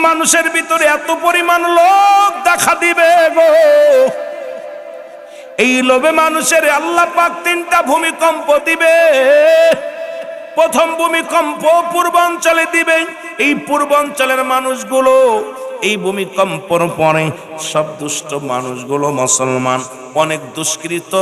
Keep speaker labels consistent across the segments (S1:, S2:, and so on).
S1: মানুষের ভিতরে এত পরিমাণ লোভ দেখা দিবে গো, এই লোভে মানুষের আল্লাহ পাক 3টা ভূমিকম্প দিবে। প্রথম ভূমিকম্প পূর্বাঞ্চলে দিবে। এই পূর্বাঞ্চলের মানুষগুলো এই ভূমিকম্পর পরে সব দুষ্ট মানুষগুলো মুসলমান, অনেক দুষ্কৃত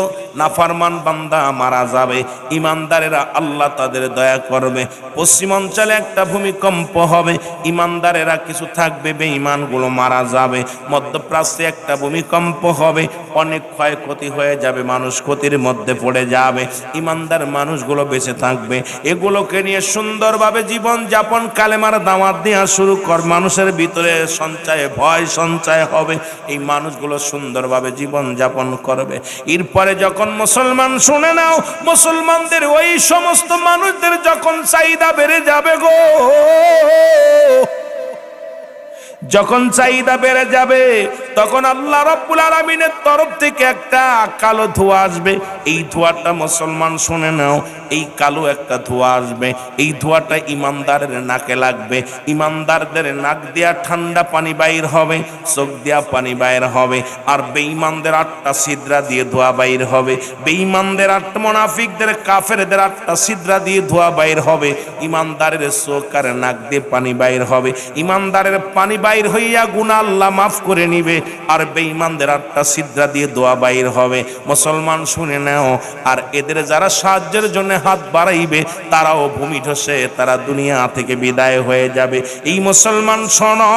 S1: নাফরমান বান্দা মারা যাবে, ইমানদারেরা আল্লাহ তাদের দয়া করবে। পশ্চিমাঞ্চলে একটা ভূমিকম্প হবে, ইমানদারেরা কিছু থাকবে, বেঈমানগুলো মারা যাবে। মধ্যপ্রাচ্যে একটা ভূমিকম্প হবে, অনেক ক্ষয়ক্ষতি হয়ে যাবে, মানুষ ক্ষতির মধ্যে পড়ে যাবে, ইমানদার মানুষগুলো বেঁচে থাকবে। এগুলোকে নিয়ে সুন্দরভাবে জীবন যাপন কালেমার দাওয়াত দেওয়া শুরু কর। মানুষের ভিতরে সঞ্চয় ভয় সঞ্চয় হবে, এই মানুষগুলো সুন্দরভাবে জীবন যাপন করবে। এরপরে যখন মুসলমান, শুনে নাও, মুসলমানদের ওই সমস্ত মানুষদের যখন চাহিদা বেড়ে যাবে গো, যখন চাহিদা বেড়ে যাবে তখন আল্লাহ রাব্বুল আলামিনের তরফ থেকে একটা কালো ধোঁয়া আসবে। এই ধোঁয়াটা মুসলমান, শুনে নাও, এই কালো একটা ধোঁয়া আসবে, এই ধোঁয়াটা ইমানদারের নাকে লাগবে। ইমানদারদের নাক দিয়া ঠান্ডা পানি বাইর হবে, চোখ দিয়া পানি বাইর হবে, আর বেঈমানদের 8টা ছিদ্রা দিয়ে ধোঁয়া বাইর হবে। বেঈমানদের 8 মুনাফিকদের কাফেরদের 8টা ছিদ্রা দিয়ে ধোঁয়া বাইর হবে। ইমানদারের চোখ আর নাক দিয়ে পানি বাইর হবে। ইমানদারের পানি বাইর হইয়া গুনাহ আল্লাহ মাফ করে নিবে, আর বেঈমানদের 8টা ছিদ্রা দিয়ে দোয়া বাইর হবে। মুসলমান শুনে নাও, আর এদের যারা সাহায্যের জন্য হাত বাড়াইবে তারাও ভূমি ধসে তারা দুনিয়া থেকে বিদায় হয়ে যাবে। এই মুসলমান শোনো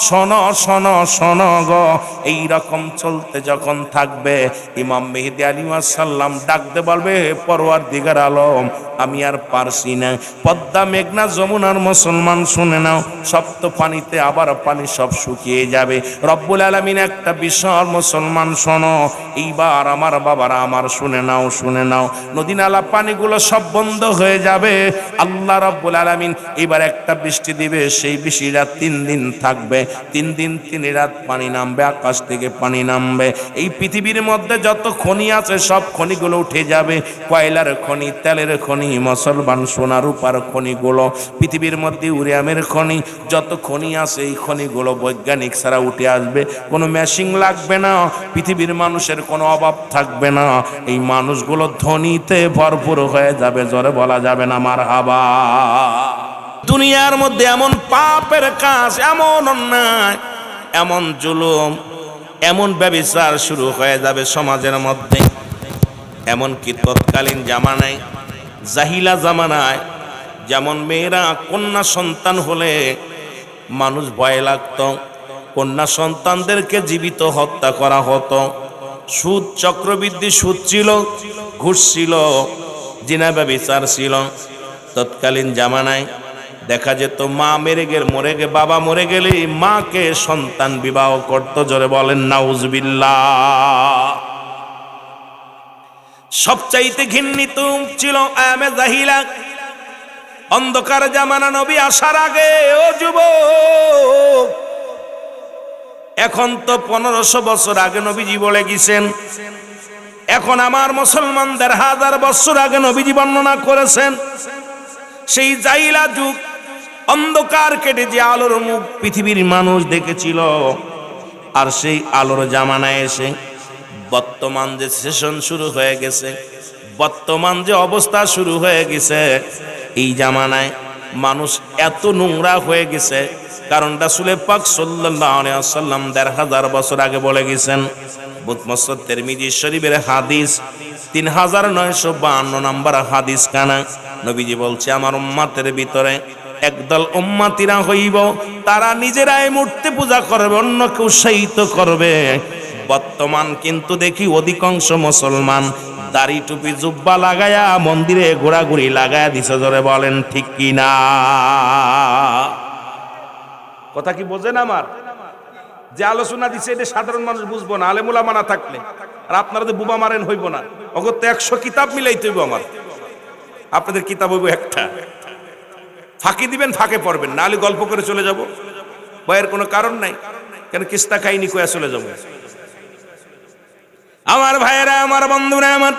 S1: শোনো শোনো শোনো গো, এই রকম চলতে যখন থাকবে, ইমাম মেহেদী আলাইহিস সালাম ডাকতে বলবে, পরওয়ারদিগার আলম, আমি আর পারছি না। পদ্মা, মেঘনা, যমুনার মুসলমান শুনে নাও, সপ্ত পানিতে আবার পানি সব শুকিয়ে যাবে। রব্বুল আলামিন একটা বিশাল, মুসলমান শোনো, এইবার আমার বাবারা আমার শুনে নাও, শুনে নাও, নদী নালা পানিগুলো সব বন্ধ হয়ে যাবে। আল্লাহ রব্বুল আলামিন এবার একটা বৃষ্টি দিবে, সেই বৃষ্টিটা 3 দিন থাকবে। 3 দিন 3 রাত পানি নামবে, আকাশ থেকে পানি নামবে। এই পৃথিবীর মধ্যে যত খনি আছে সব খনিগুলো উঠে যাবে। কয়লার খনি, তেলের খনি, মুসলমান সোনা রূপার খনিগুলো, পৃথিবীর মধ্যে ইউরেনিয়ামের খনি, যত খনি আছে এই খনিগুলো বৈজ্ঞানিক ছাড়া উঠে আসবে। কোনো মেশিন লাগবে না, পৃথিবীর মানুষের কোনো অভাব থাকবে না। এই মানুষগুলো ধনীতে ভরপুর হয়ে যাবে, জোরে বলা যাবে না মারহাবা। দুনিয়ার মধ্যে এমন পাপের কাজ, এমন অন্যায়, এমন জুলুম, এমন ব্যভিচার শুরু হয়ে যাবে সমাজের মধ্যে। এমনকি তৎকালীন জামানায়, জাহিলা জামানায়, যেমন মেয়েরা কন্যা সন্তান হলে মানুষ ভয় লাগত, কন্যা সন্তানদেরকে জীবিত হত্যা করা হতো। সুদ, চক্রবৃদ্ধি সুদ ছিল, ঘুষ ছিল, জিনা ব্যভিচার ছিল। তৎকালীন জামানায় দেখা যেত মা মরে গে, বাবা মরে গেলে মাকে সন্তান বিবাহ করত, জোরে বলেন নাউজুবিল্লাহ। সবচাইতে ঘৃণিত ছিল আয়ামে জাহিলা, অন্ধকার জামানা নবী আসার আগে। ও যুবক, এখন তো 1500 বছর আগে নবীজি বলে গেছেন, এখন আমার মুসলমানদের 1000 বছর আগে নবীজি বর্ণনা করেছেন। সেই জাহিলা যুগ, অন্ধকার কেটে যে আলোর মুখ পৃথিবীর মানুষ দেখেছিল, আর সেই আলোর জামানায় এসে বর্তমান যে সেশন শুরু হয়ে গেছে, বর্তমান যে অবস্থা শুরু হয়ে গেছে, এই জামানায় মানুষ এত নোংরা হয়ে গেছে। কারণ রাসূল পাক সাল্লাল্লাহু আলাইহি ওয়াসাল্লাম 1500 বছর আগে বলে গেছেন, মুসনাদ তিরমিজি শরীফের হাদিস 3952 নম্বর হাদিস কানা। নবীজি বলছে, আমার উম্মতের ভিতরে একদল উম্মতিরা হইব, তারা নিজেরাই মূর্তি পূজা করবে, অন্যকে উৎসাহিত করবে। বর্তমান কিন্তু দেখি অধিকাংশ মুসলমান দাড়ি টুপি জুব্বা লাগায়া মন্দিরে ঘোরাঘুরি লাগায়া দিছে, জোরে বলেন ঠিক কি না? কথা কি বোঝেন আমার? যে আলোচনা দিছে এটা সাধারণ মানুষ বুঝবো না, আলেমুলা মানা থাকলে। আর আপনারা যে বুবা মারেন হইব না, অগত্য 100 কিতাব মিলাইতে হইব। আমার আপনাদের কিতাব হইব একটা, ফাঁকি দিবেন, ফাঁকে পড়বেন, নাহলে গল্প করে চলে যাব। ভয়ের কোনো কারণ নাই, কেন কিস্তা খাইনি কয়া চলে যাব। আমার ভাইয়েরা, আমার বন্ধুরা, আমার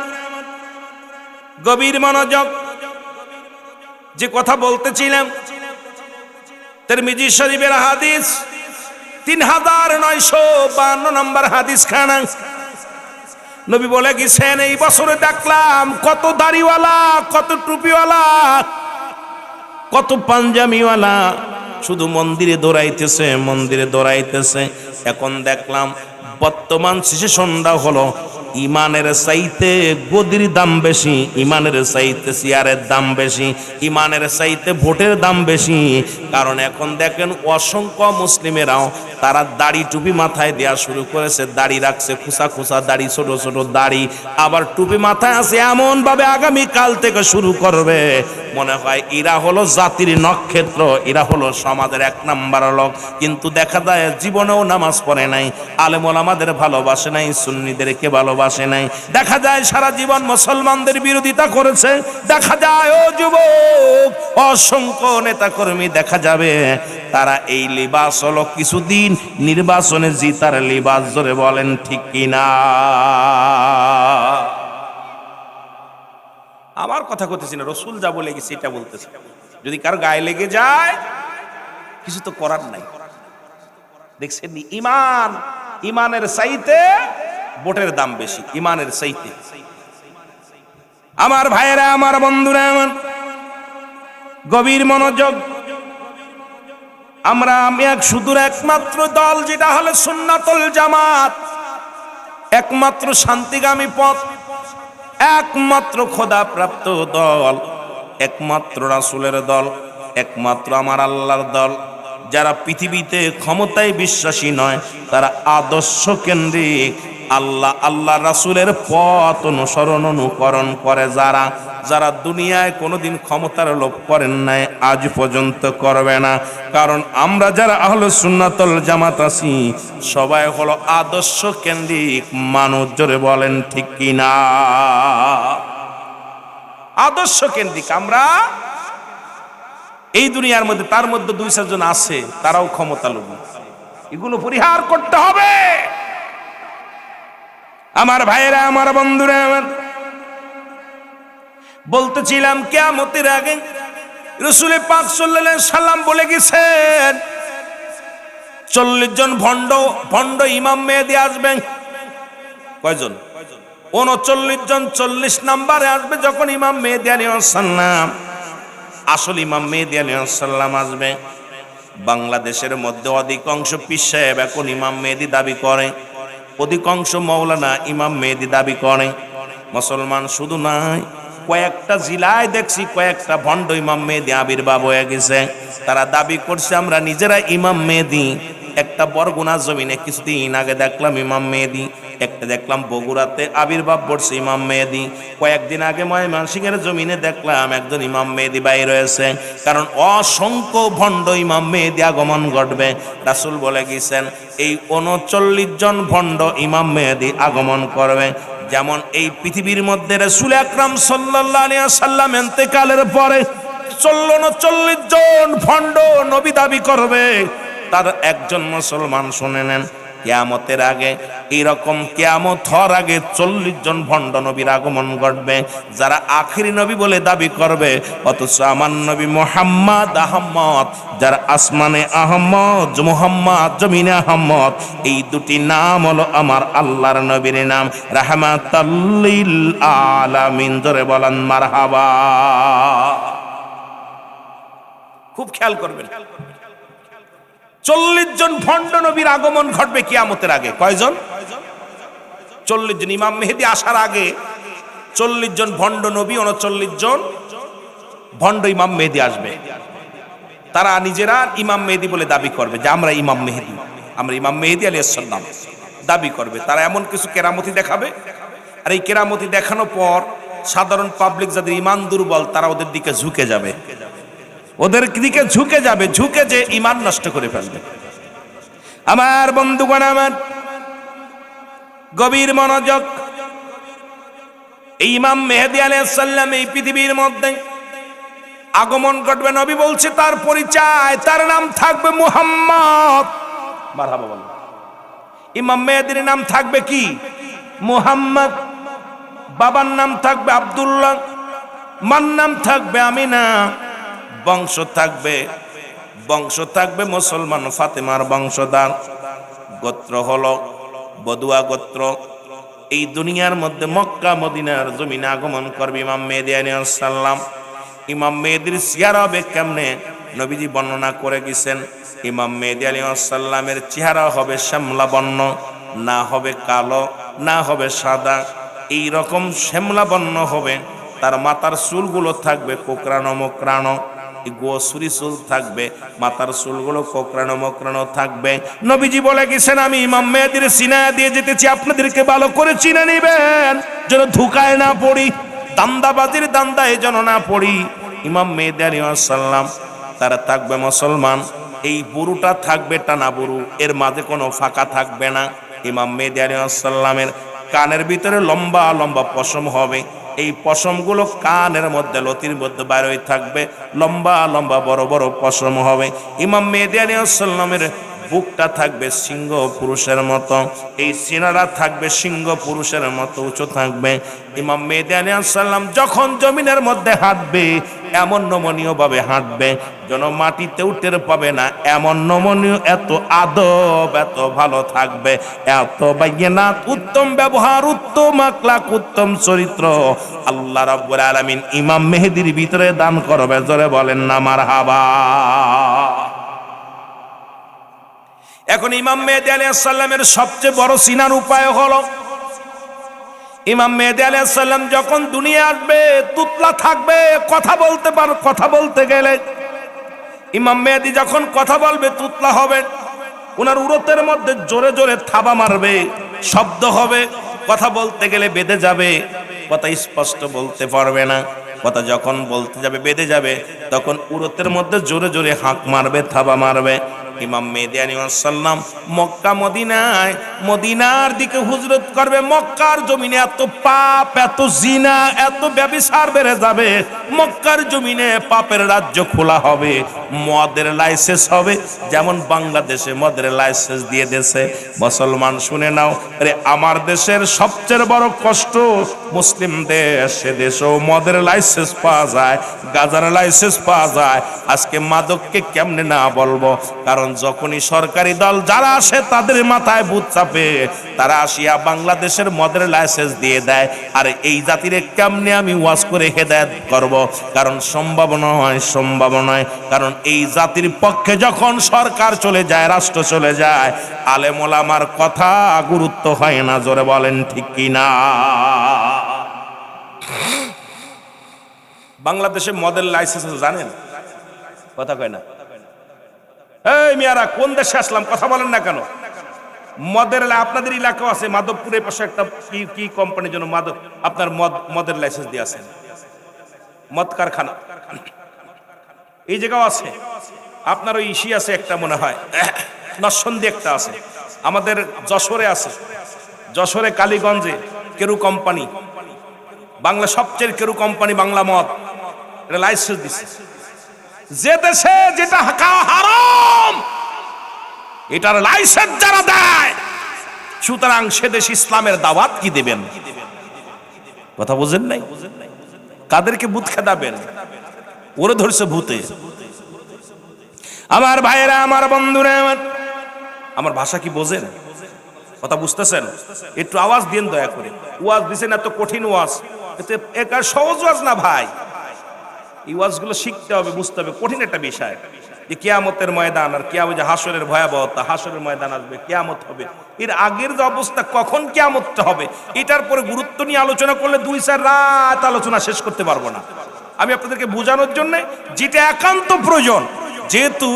S1: গভীর মনোযোগ। যে কথা বলতেছিলাম, তিরমিজি শরীফের হাদিস 3952 নম্বর হাদিস খানা। নবী বলে গেছেন, এই বছরে দেখলাম কত দাড়িওয়ালা, কত টুপিওয়ালা, কত পাঞ্জাবিওয়ালা শুধু মন্দিরে দৌড়াইতেছে, মন্দিরে দৌড়াইতেছে। এখন দেখলাম বর্তমান সিচুয়েশনটা হলো ইমানের চাইতে গদির দাম বেশি, ইমানের চাইতে চেয়ারের দাম বেশি, ইমানের চাইতে ভোটের দাম বেশি। কারণ এখন দেখেন অসংখ্য মুসলিমেরাও তারা দাড়ি টুপি মাথায় দেওয়া শুরু করেছে, দাড়ি রাখছে খোসা খোসা দাড়ি, ছোট ছোট দাড়ি, আবার টুপি মাথায় আছে এমন ভাবে আগামী কাল থেকে শুরু করবে মনে হয় এরা হলো জাতির নক্ষত্র, এরা হলো সমাজের এক নাম্বার লোক। কিন্তু দেখা যায় জীবনেও নামাজ পড়ে নাই, আলেম ওলামাদের ভালোবাসে নাই, সুন্নিদেরকে ভালোবাসে নাই। দেখা যায় সারা জীবন মুসলমানদের বিরোধিতা করেছে। দেখা যায় ও যুবক, অসংখ্য নেতা কর্মী দেখা যাবে তারা এই লিবাস হলো কিছুদিন নির্বাচনে জিতার লিবাস, জোরে বলেন ঠিক কিনা? আমার কথা করতেছি না, রসুল যা বলে গেছে এটা বলতেছে। যদি কারো গায়ে লেগে যায় কিছু তো করার নাই। দেখছেন ইমান, ইমানের চাইতে ভোটের দাম বেশি, ইমানের চাইতে। আমার ভাইয়েরা, আমার বন্ধুরা, আমার গভীর মনোযোগ। আমি শুধু একমাত্র দল যেটা হলো সুন্নাতুল জামাত, একমাত্র শান্তিগামী পথ, একমাত্র খোদা প্রাপ্ত দল, একমাত্র রাসূলের দল, একমাত্র আমার আল্লাহর দল। যারা পৃথিবীতে ক্ষমতায় বিশ্বাসী নয়, তারা আদর্শ কেন্দ্রিক আল্লাহ রাসূলের পথ অনুসরণ অনুকরণ করে। যারা দুনিয়ায় কোনোদিন ক্ষমতার লোভ করেন নাই, আজ পর্যন্ত করবে না। কারণ আমরা যারা আহলে সুন্নাতুল জামাত আছি সবাই হলো আদর্শ কেন্দ্রিক মানুষ, জোরে বলেন ঠিক কিনা? আদর্শ কেন্দ্রিক আমরা। এই দুনিয়ার মধ্যে তার মধ্যে 2-4 জন আছে তারাও ক্ষমতা লোভী, এগুলো পরিহার করতে হবে। আমার ভাইয়েরা, আমার বন্ধুরা, আমার বলতেছিলাম কিয়ামতের আগে রাসূল পাক সাল্লাল্লাহু আলাইহি সাল্লাম বলে গেছেন 40 জন ভণ্ড ইমাম মেহেদী আসবেন। কয়জন? 39 জন। 40 নম্বরে আসবে যখন ইমাম মেহেদী আলাইহিস সালাম। আসল ইমাম মেহেদী আলাইহিস সালাম আসবে। বাংলাদেশের মধ্যে অধিকাংশ পীর সাহেব এখন ইমাম মেহেদী দাবি করে, অধিকাংশ মাওলানা ইমাম মেহেদী দাবি করে। মুসলমান শুধু নয়, কয়েকটা জেলায় দেখছি কয়েকটা ভণ্ড ইমাম মেহেদী আবির্ভাব হয়ে গেছে। তারা দাবি করছে আমরা নিজেরা ইমাম মেহেদী। একটা বরগুনা জমিনে কিছুদিন আগে দেখলাম ইমাম মেহেদী, একটা দেখলাম বগুড়াতে আবির্ভাব পড়ছে ইমাম মেহেদী। কয়েকদিন আগে ময়মনসিংহের জমিনে দেখলাম একজন ইমাম মেহেদী বাইর হয়েছে। কারণ অসংখ্য ভণ্ড ইমাম মেহেদী আগমন ঘটবে। রাসূল বলে গেছেন এই 39 জন ভণ্ড ইমাম মেহেদী আগমন করবে। যেমন এই পৃথিবীর মধ্যে রাসূল আকরাম সাল্লাল্লাহু আলাইহি ওয়াসাল্লাম ইন্তেকালের পরে 40 জন ভণ্ড নবী দাবি করবে, তার একজন মুসলমান শুনে নেন কিয়ামতের আগে, এইরকম কিয়ামত হওয়ার আগে 40 জন ভণ্ড নবীর আগমন ঘটবে, যারা আখিরি নবী বলে দাবি করবে। অথচ আমার নবী মুহাম্মদ আহমদ, যার আসমানে আহমদ, মুহাম্মদ জমিনে আহমদ, এই দুটি নাম হলো আমার আল্লাহর নবীর নাম, রাহমাতাল লিল আলামিন। জোরে বলেন মারহাবা। খুব খেয়াল করবেন, 40 জন ভণ্ড নবীর আগমন ঘটবে কিয়ামতের আগে। কয়জন? 40 জন। ইমাম মেহেদী আসার আগে 40 জন ভণ্ড নবী, 39 জন ভণ্ড ইমাম মেহেদী আসবে। তারা নিজেরা ইমাম মেহেদী বলে দাবি করবে যে আমরা ইমাম মেহেদী, আমরা ইমাম মেহেদী আলাইহিস সালাম দাবি করবে। তারা এমন কিছু কেরামতি দেখাবে, আর এই কেরামতি দেখানোর পর সাধারণ পাবলিক যাদের ঈমান দুর্বল তারা ওদের দিকে ঝুঁকে যাবে, ওদের দিকে ঝুঁকে যাবে, ঝুঁকে যে ঈমান নষ্ট করে ফেলবে। আমার বন্ধুগণ, আমার গভীর মনোযোগ। এই ইমাম মেহেদী আলাইহিস সালাম এই পৃথিবীর মধ্যে আগমন ঘটবে। নবী বলছে তার পরিচয়, তার নাম থাকবে মুহাম্মদ। মারহাবা বলেন। ইমাম মেহেদীর নাম থাকবে কি? মুহাম্মদ। বাবার নাম থাকবে আব্দুল্লাহ, মার নাম থাকবে আমিনা, বংশ থাকবে বংশ থাকবে মুসলমান ফাতেমার বংশধর, গোত্র হলো বদুয়া গোত্র। এই দুনিয়ার মধ্যে মক্কা মদিনার জমিনে আগমন করবে ইমাম মেহেদী আলাইহিস সালাম। ইমাম মেহেদীর চেহারা হবে কেমনে নবীজি বর্ণনা করে গেছেন। ইমাম মেহেদী আলাইহিস সালামের চেহারা হবে শ্যামলা বর্ণ, না হবে কালো, না হবে সাদা, এই রকম শ্যামলা বর্ণ হবে। তার মাথার চুলগুলো থাকবে কোকড়ানো মোকড়ানো, গোসুরি চুল থাকবে, মাথার চুলগুলো কোকড়ানো মোকড়ানো থাকবে। নবীজি বলে গেছেন আমি ইমাম মেহেদীর সিনা দিয়ে যেতেছি, আপনাদেরকে ভালো করে চিনে নেবেন যেন ধোঁকায় না পড়ি, দান্দাবাজির দান্দায় যেন না পড়ি। ইমাম মেহেদী আলাইহিস সালাম তারা থাকবে মুসলমান, এই বুরুটা থাকবে টানা বুরু, এর মাঝে কোনো ফাঁকা থাকবে না। ইমাম মেহেদী আলাইহিস সালামের কানের ভিতরে লম্বা লম্বা পশম হবে, এই পশমগুলো কানের মধ্যে লতির মধ্যে বাইর হয়ে থাকবে, লম্বা লম্বা বড় বড় পশম হবে। ইমাম মেহেদী আলাইহিস সালামের বুকটা থাকবে সিংহ পুরুষের মতো, এই সিনারা থাকবে সিংহ পুরুষের মতো উঁচু থাকবে। ইমাম মেহেদী আলাইহিস সালাম যখন জমিনের মধ্যে হাঁটবে এমন নমনীয় ভাবে হাঁটবে যেন মাটিতেও টের পাবে না, এমন নমনীয়, এত আদব, এত ভালো থাকবে, এত বাইনাত, উত্তম ব্যবহার, উত্তম আখলাক, উত্তম চরিত্র আল্লাহ রাব্বুল আলামিন ইমাম মেহেদীর ভিতরে দান করবে। জোরে বলেন না মারহাবা। এখন ইমাম মেহেদী আলাইহিস সালামের সবচেয়ে বড় চিনার উপায় হলো ইমাম মেহেদী আলাইহিস সালাম যখন দুনিয়া আসবে তুতলা থাকবে, কথা বলতে পারো, কথা বলতে গেলে ইমাম মেহেদী যখন কথা বলবে তুতলা হবে, ওনার উরতের মধ্যে জোরে জোরে থাবা মারবে, শব্দ হবে, কথা বলতে গেলে বেঁধে যাবে, কথা স্পষ্ট বলতে পারবে না। কথা যখন বলতে যাবে বেঁধে যাবে, তখন উরতের মধ্যে জোরে জোরে হাঁক মারবে, থাবা মারবে। ইমাম মেহেদী আলাইহিস সালাম মক্কা মদিনায়, মদিনার দিকে হিজরত করবে। মক্কার জমিনে এত পাপ, এত জিনা, এত ব্যভিচার বেড়ে যাবে, মক্কার জমিনে পাপের রাজ্য খোলা হবে, মদের লাইসেন্স হবে, যেমন বাংলাদেশে মদের লাইসেন্স দিয়ে দেশে। মুসলমান শুনে নাও, আরে আমার দেশের সবচেয়ে বড় কষ্ট মুসলিম দেশ, সে দেশেও মদের লাইসেন্স পাওয়া যায়, গাঁজার লাইসেন্স পাওয়া যায়। আজকে মাদককে কেমনে না বলবো, কারণ যখনই সরকারি দল যারা আসে তাদের মাথায় ভূত চাপে, তারা আসিয়া বাংলাদেশের মদের লাইসেন্স দিয়ে দেয়। আর এই জাতির কেমনে আমি ওয়াজ করে হেদায়েত করব, কারণ সম্ভব নয়, সম্ভব নয়। কারণ এই জাতির পক্ষে যখন সরকার চলে যায়, রাষ্ট্র চলে যায়, আলেম ওলামার কথা গুরুত্ব হয় না। জোরে বলেন ঠিক কিনা? বাংলাদেশে মদের লাইসেন্স জানেন? কথা কয় না। এই মিয়ারা কোন দেশে আসলাম, কথা বলেন না কেন? মদের, আপনাদের এলাকাও আছে, মাধবপুরের পাশে একটা কি কোম্পানির জন্য মাদক, আপনার মদের লাইসেন্স দিয়ে আছেন, মদ কারখানা এই জায়গাও আছে। আপনার ওই ইসি আছে একটা, মনে হয় নরসন্দী একটা আছে, আমাদের যশোরে আছে, যশোরে কালীগঞ্জে কেরু কোম্পানি, বাংলা সবচেয়ে কেরু কোম্পানি বাংলা মদ, এটা লাইসেন্স দিচ্ছে। যে দেশে যেটা খাওয়া হারাম এটার লাইসেন্স যারা দেয়, সুতরাং সে দেশ ইসলামের দাওয়াত কি দেবেন? কথা বুঝেন নাই? কাদেরকে ভূত খেদাবেন? ওরে ধরছে ভূতে। আমার ভাইয়েরা, আমার বন্ধুরা, আমার ভাষা কি বোঝেন? কথা বুঝতেছেন? একটু আওয়াজ দিন দয়া করে। ওয়াজ দিছেন, এত কঠিন ওয়াজ, এতে একা সহজ ওয়াজ না ভাই। এই ওয়াজগুলো শিখতে হবে, বুঝতে হবে, কঠিন একটা বিষয়। যে কিয়ামতের ময়দান, আর কিয়ামত, যে হাসরের ভয়াবহতা, হাসরের ময়দান আসবে, কিয়ামত হবে, এর আগের যে অবস্থা, কখন কিয়ামতটা হবে, এটার পরে গুরুত্ব নিয়ে আলোচনা করলে 2-4 রাত আলোচনা শেষ করতে পারবো না। আমি আপনাদেরকে বোঝানোর জন্য যেটা একান্ত প্রয়োজন, যেহেতু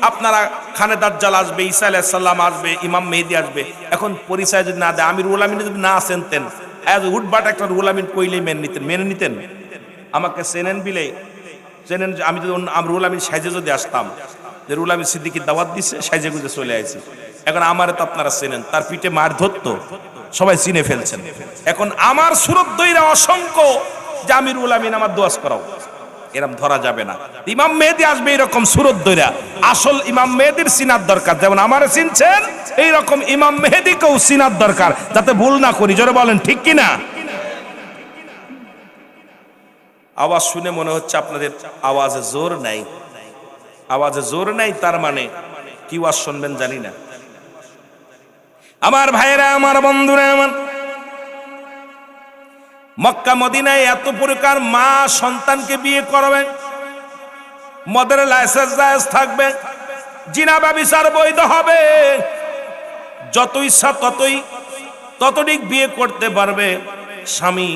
S1: আপনারা খানে দাজ্জাল আসবে, ঈসা আলাইহিস সালাম আসবে, ইমাম মেহেদী আসবে, এখন পরিচয় যদি না দেয়, আমিরুল আমিন যদি না চেনতেন, উঠবাট একটা রুল আমিন কইলেই মেনে নিতেন? আমাকে চেনেন বিলে চেনেন, আমি যদি রুল আমিন সাইজে যদি আসতাম, যে রুল আমিন সিদ্দিকীর দাওয়াত দিচ্ছে, সাইজে গুজে চলে আসছি, এখন আমারে তো আপনারা চেনেন, তার পিঠে মার ধরতো, সবাই চিনে ফেলছেন। এখন আমার সুরত দইরা অসংখ্য যে আমিরুল আমিন আমার দোয়াজ করাও, এরকম ধরা যাবে না। ইমাম মেহেদী আসবে এরকম সুরত দইরা, আসল ইমাম মেহেদীর সিনার দরকার, যেমন আমারে চিনছেন এইরকম ইমাম মেহেদীকেও সিনার দরকার, যাতে ভুল না করি। জোরে বলেন ঠিক কিনা? আওয়াজ শুনে মনে হচ্ছে আপনাদের আওয়াজে জোর নাই। আওয়াজে জোর নাই, তার মানে কি ওয়াজ শুনবেন জানি না। আমার ভাইরা, আমার বন্ধুরা, আমার মক্কা মদিনায় এত প্রকার মা সন্তানকে বিয়ে করবেন, মদের লাইসেন্স জায়েজ থাকবে, জিনা ব্যভিচার বৈধ হবে, যত ইচ্ছা ততদিক বিয়ে করতে পারবে। স্বামী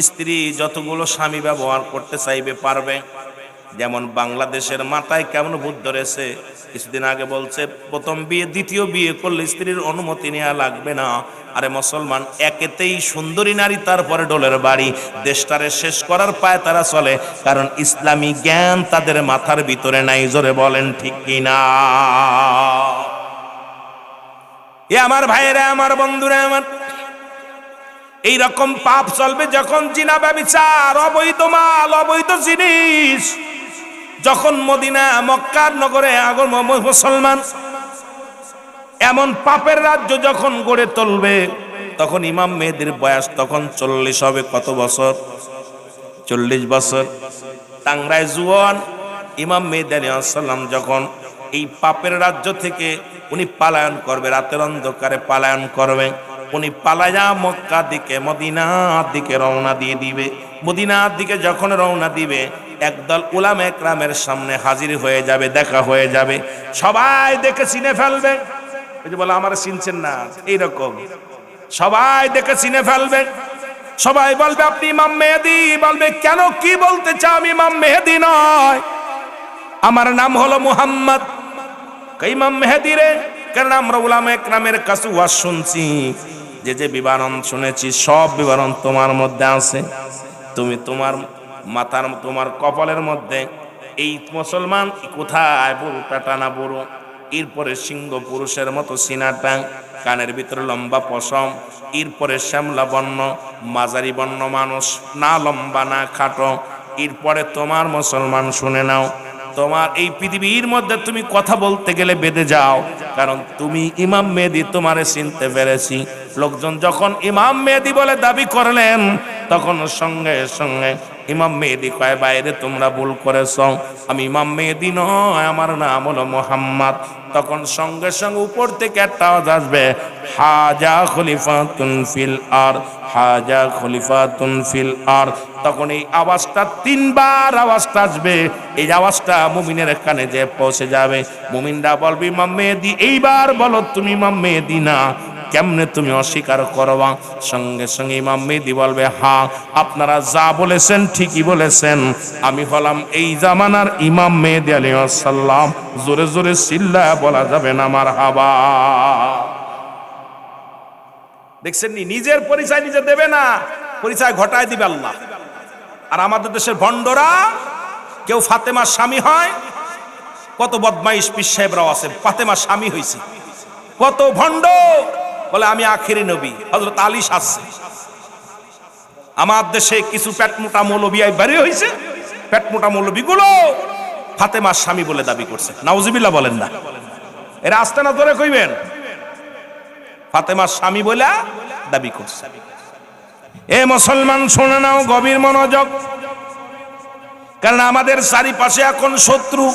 S1: স্ত্রী যতগুলো স্বামী ব্যবহার করতে চাইবে পারবে। যেমন বাংলাদেশের মাথায় কেমন ভূত ধরেছে, কিছুদিন আগে বলছে প্রথম বিয়ে দ্বিতীয় বিয়ে করলে স্ত্রীর অনুমতি নেওয়া লাগবে না। আরে মুসলমান, একেতেই সুন্দরী নারী, তারপরে ডোলের বাড়ি। দেশটারে শেষ করার পায় তারা চলে, কারণ ইসলামী জ্ঞান তাদের মাথার ভিতরে নাই। জোরে বলেন ঠিক কিনা? এ আমার ভাইয়েরা, আমার বন্ধুরা, আমার এই রকম পাপ চলবে যখন জিনা ব্যভিচার, অবৈধ মাল, অবৈধ জিনিস, যখন মদিনা মক্কার নগরে আগর মুসলমান এমন পাপের রাজ্য যখন গড়ে তুলবে, তখন ইমাম মেহেদীর বয়স তখন 40 হবে। কত বছর? 40 বছর। টাংরায় জুয়ান ইমাম মেহেদী আলাইহিস সালাম যখন এই পাপের রাজ্য থেকে উনি পালায়ন করবে, রাতের অন্ধকারে পালায়ন করবে, উনি পালায়া মক্কা দিকে, মদিনার দিকে রওনা দিয়ে দিবে। মদিনার দিকে যখন রওনা দিবে, একদল উলামা একরামের সামনে হাজির হয়ে যাবে, দেখা হয়ে যাবে। সবাই দেখে চিনে ফেলবে। এই যে বলে আমার চিনছেন না, এইরকম সবাই দেখে চিনে ফেলবে। সবাই বলবে আপনি ইমাম মেহেদী। বলবে কেন, কি বলতে চাও? আমি ইমাম মেহেদী নয়, আমার নাম হলো মুহাম্মদ। ইমাম মেহেদী রে? কারণ আমরা উলামা একরামের কাছে ওয়াজ শুনছি, যে বিবরণ শুনেছি সব বিবরণ তোমার মধ্যে আছে। তুমি তোমার মাথার, তোমার কপালের মধ্যে এই মুসলমান কোথায় বুড়োটা টানা বুড়ো, এরপরে সিংহ পুরুষের মতো সিনাটা, কানের ভিতরে লম্বা পশম, এরপরে শ্যামলা বর্ণ, মাঝারি বর্ণ মানুষ, না লম্বা না খাটো। এরপরে তোমার মুসলমান শুনে নাও, তোমার এই পৃথিবীর মধ্যে তুমি কথা বলতে গেলে বেঁধে যাও, কারণ তুমি ইমাম মেহেদী, তোমারে চিনতে পেরেছি। লোকজন যখন ইমাম মেহেদী বলে দাবি করলেন, তখন সঙ্গে সঙ্গে ইমাম মেহেদী কয় বাইরে তোমরা ভুল করেছ, আমি ইমাম মেহেদী নয়, আমার নাম হলো মুহাম্মদ। তখন সঙ্গে সঙ্গে উপর থেকে একটা আওয়াজ আসবে, হাজা খলিফাতুন ফিল আর, হাজা খলিফাতুন ফিল আর। তখন এই আওয়াজটা 3 বার আওয়াজটা আসবে। এই আওয়াজটা মুমিনের কানে যে পৌঁছে যাবে, মুমিনরা বলবে ইমাম মেহেদী। এইবার বলো তুমি ইমাম মেহেদী না, কেমনে তুমি অস্বীকার করবা? সঙ্গে সঙ্গে ইমাম মেহেদী বলবে হ্যাঁ, আপনারা যা বলেছেন ঠিকই বলেছেন, আমি হলাম এই জামানার ইমাম মেহেদী আলাইহিস সালাম। জোরে জোরে চিল্লায়া বলা যাবে না মারহাবা। দেখছেন নি, নিজের পরিচয় নিজে দেবে না, পরিচয় ঘটায় দিবে আল্লাহ। আর আমাদের দেশের ভণ্ডরা, কেউ ফাতেমার স্বামী হয়, কত বদমাইশ পীর সাহেবরাও আছে, ফাতেমার স্বামী হয়েছে। কত ভণ্ড বলে আমি আখেরি নবী, হযরত আলী সাজছে। আমার দেশে কিছু পেটমোটা মৌলবী বেরিয়ে হয়েছে, পেটমোটা মৌলবীগুলো ফাতেমার স্বামী বলে দাবি করছে। নাউজুবিল্লাহ বলেন না, এরা আসতে না ধরে কইবেন ফাতেমার স্বামী বলে দাবি করছে। এ মুসলমান শুনে নাও গভীর মনোযোগ, কারণ আমাদের চারিপাশে এখন শত্রু।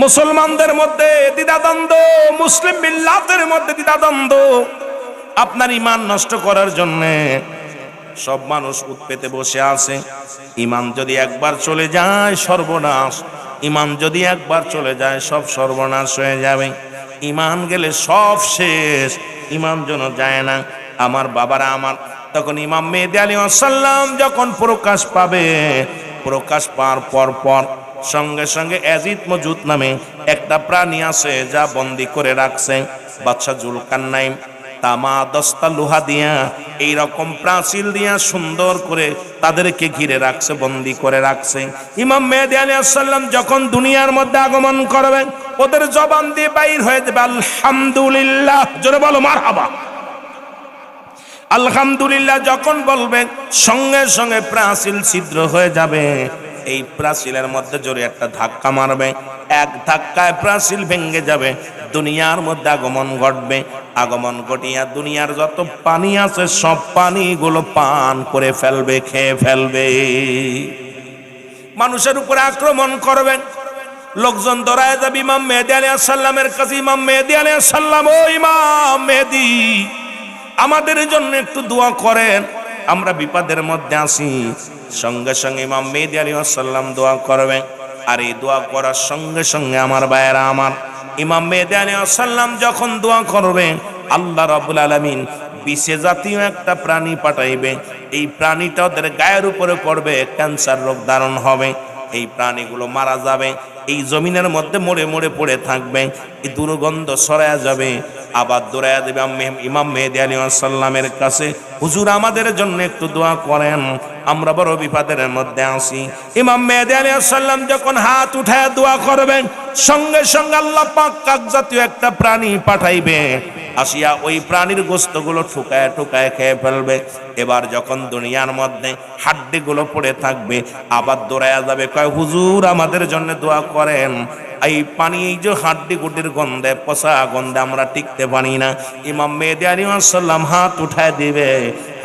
S1: মুসলমানদের মধ্যে দ্বিধাদ্বন্দ্ব, মুসলিম মিল্লাতের মধ্যে দ্বিধাদ্বন্দ্ব। আপনার ঈমান নষ্ট করার জন্য সব মানুষ উৎপেতে বসে আছে। ঈমান যদি একবার চলে যায় সর্বনাশ, ঈমান যদি একবার চলে যায় সব সর্বনাশ হয়ে যাবে। ঈমান গেলে সব শেষ, ঈমান যেন যায় না। আমার বাবারা আমার, তখন ইমাম মেহেদী আলাইহিস সালাম যখন প্রকাশ পাবে, প্রকাশ পাওয়ার পর সঙ্গে সঙ্গে ইয়াজিদ মজুদ নামে একটা প্রাণী আছে, যা বন্দী করে রাখছে বাদশা জুলকারনাইন। তামা দস্তা লোহা দিয়া, এইরকম প্রাচীর দিয়া সুন্দর করে তাদেরকে ঘিরে রাখছে, বন্দী করে রাখছে। ইমাম মেহেদী আলাইহিস সালাম যখন দুনিয়ার মধ্যে আগমন করবে, ওদের জবান দিয়ে বাইর হয়ে যাবে আলহামদুলিল্লাহ। জোরে বলো মারহাবা। আলহামদুলিল্লাহ যখন বলবেন, সঙ্গে সঙ্গে প্রাচীর ছিদ্র হয়ে যাবে। এই প্রাচীরের মধ্যে জোরে একটা ধাক্কা মারবে, এক ধাক্কায় প্রাচীর ভেঙে যাবে। দুনিয়ার মধ্যে আগমন ঘটবে, আগমন ঘটিয়া দুনিয়ার যত পানি আছে সব পানিগুলো পান করে ফেলবে, খেয়ে ফেলবে। মানুষের উপরে আক্রমণ করবেন, লোকজন দৌড়ায় যাবে ইমাম মেহেদী আলাইহিস সালামের কাছে। ইমাম মেহেদী আলাইহিস সালাম, ও ইমাম মেহেদী, আমাদের জন্য একটু দোয়া করেন, আমরা বিপদের মধ্যে আছি। সঙ্গে সঙ্গে ইমাম মেহেদী আলাইহিস সালাম দোয়া করবে। আর এই দোয়া করার সঙ্গে সঙ্গে আমার ভাইয়েরা আমার, ইমাম মেহেদী আলাইহিস সালাম যখন দোয়া করবে, আল্লাহ রাব্বুল আলামিন বিশে জাতীয় একটা প্রাণী পাঠাইবে। এই প্রাণীটা ওদের গায়ের উপরে পড়বে, ক্যান্সার রোগ ধারণ হবে। এই প্রাণীগুলো মারা যাবে, এই জমিনের মধ্যে মরে মরে পড়ে থাকবে, এই দুর্গন্ধ ছড়ায়া যাবে। আবার দৌড়ায়া দেবে ইমাম মেহেদী আলাইহিস সালামের কাছে, হুজুর আমাদের জন্য একটু দোয়া করেন, আমরা বড় বিপদের মধ্যে আছি। ইমাম মেহেদী আলাইহিস সালাম যখন হাত উঠায় দোয়া করবেন, সঙ্গে সঙ্গে আল্লাহ পাক কাক জাতীয় একটা প্রাণী পাঠাইবে, আসিয়া ওই প্রাণীর গোশতগুলো ঠুকায় ঠুকায় খেয়ে ফেলবে। এবার যখন দুনিয়ার মধ্যে হাড্ডিগুলো পড়ে থাকবে, আবার দৌড়ায়া যাবে, কয় হুজুর আমাদের জন্য দোয়া করেন। এই পানি, এই যে হাড্ডি গুটির গন্ধে, পচা গন্ধে আমরা টিকতে পারি না। ইমাম মেহেদী আলাইহিস সালাম হাত উঠায় দিবে,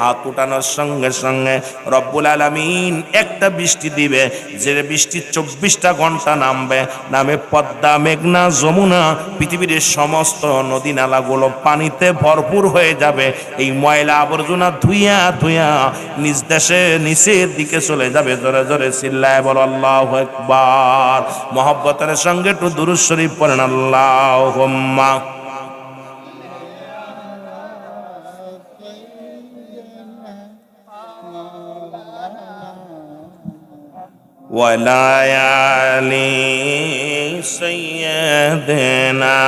S1: হাত উঠানোর সঙ্গে সঙ্গে রব্বুল আলামিন একটা বৃষ্টি দিবে, যে বৃষ্টি 24টা ঘন্টা নামবে, নামে পদ্মা, মেঘনা, যমুনা, পৃথিবীর সমস্ত নদী নালাগুলো পানিতে ভরপুর হয়ে যাবে। এই ময়লা আবর্জনা ধুইয়া ধুইয়া নিজ দেশে নিচের দিকে চলে যাবে। জোরে জোরে চিল্লায় বলো আল্লাহু আকবার। মহব্বতের সঙ্গে একটু দুরূদ শরীফ পড়েন, আল্লাহুম্মা ওয়ালা আলি সাইয়্যিদিনা।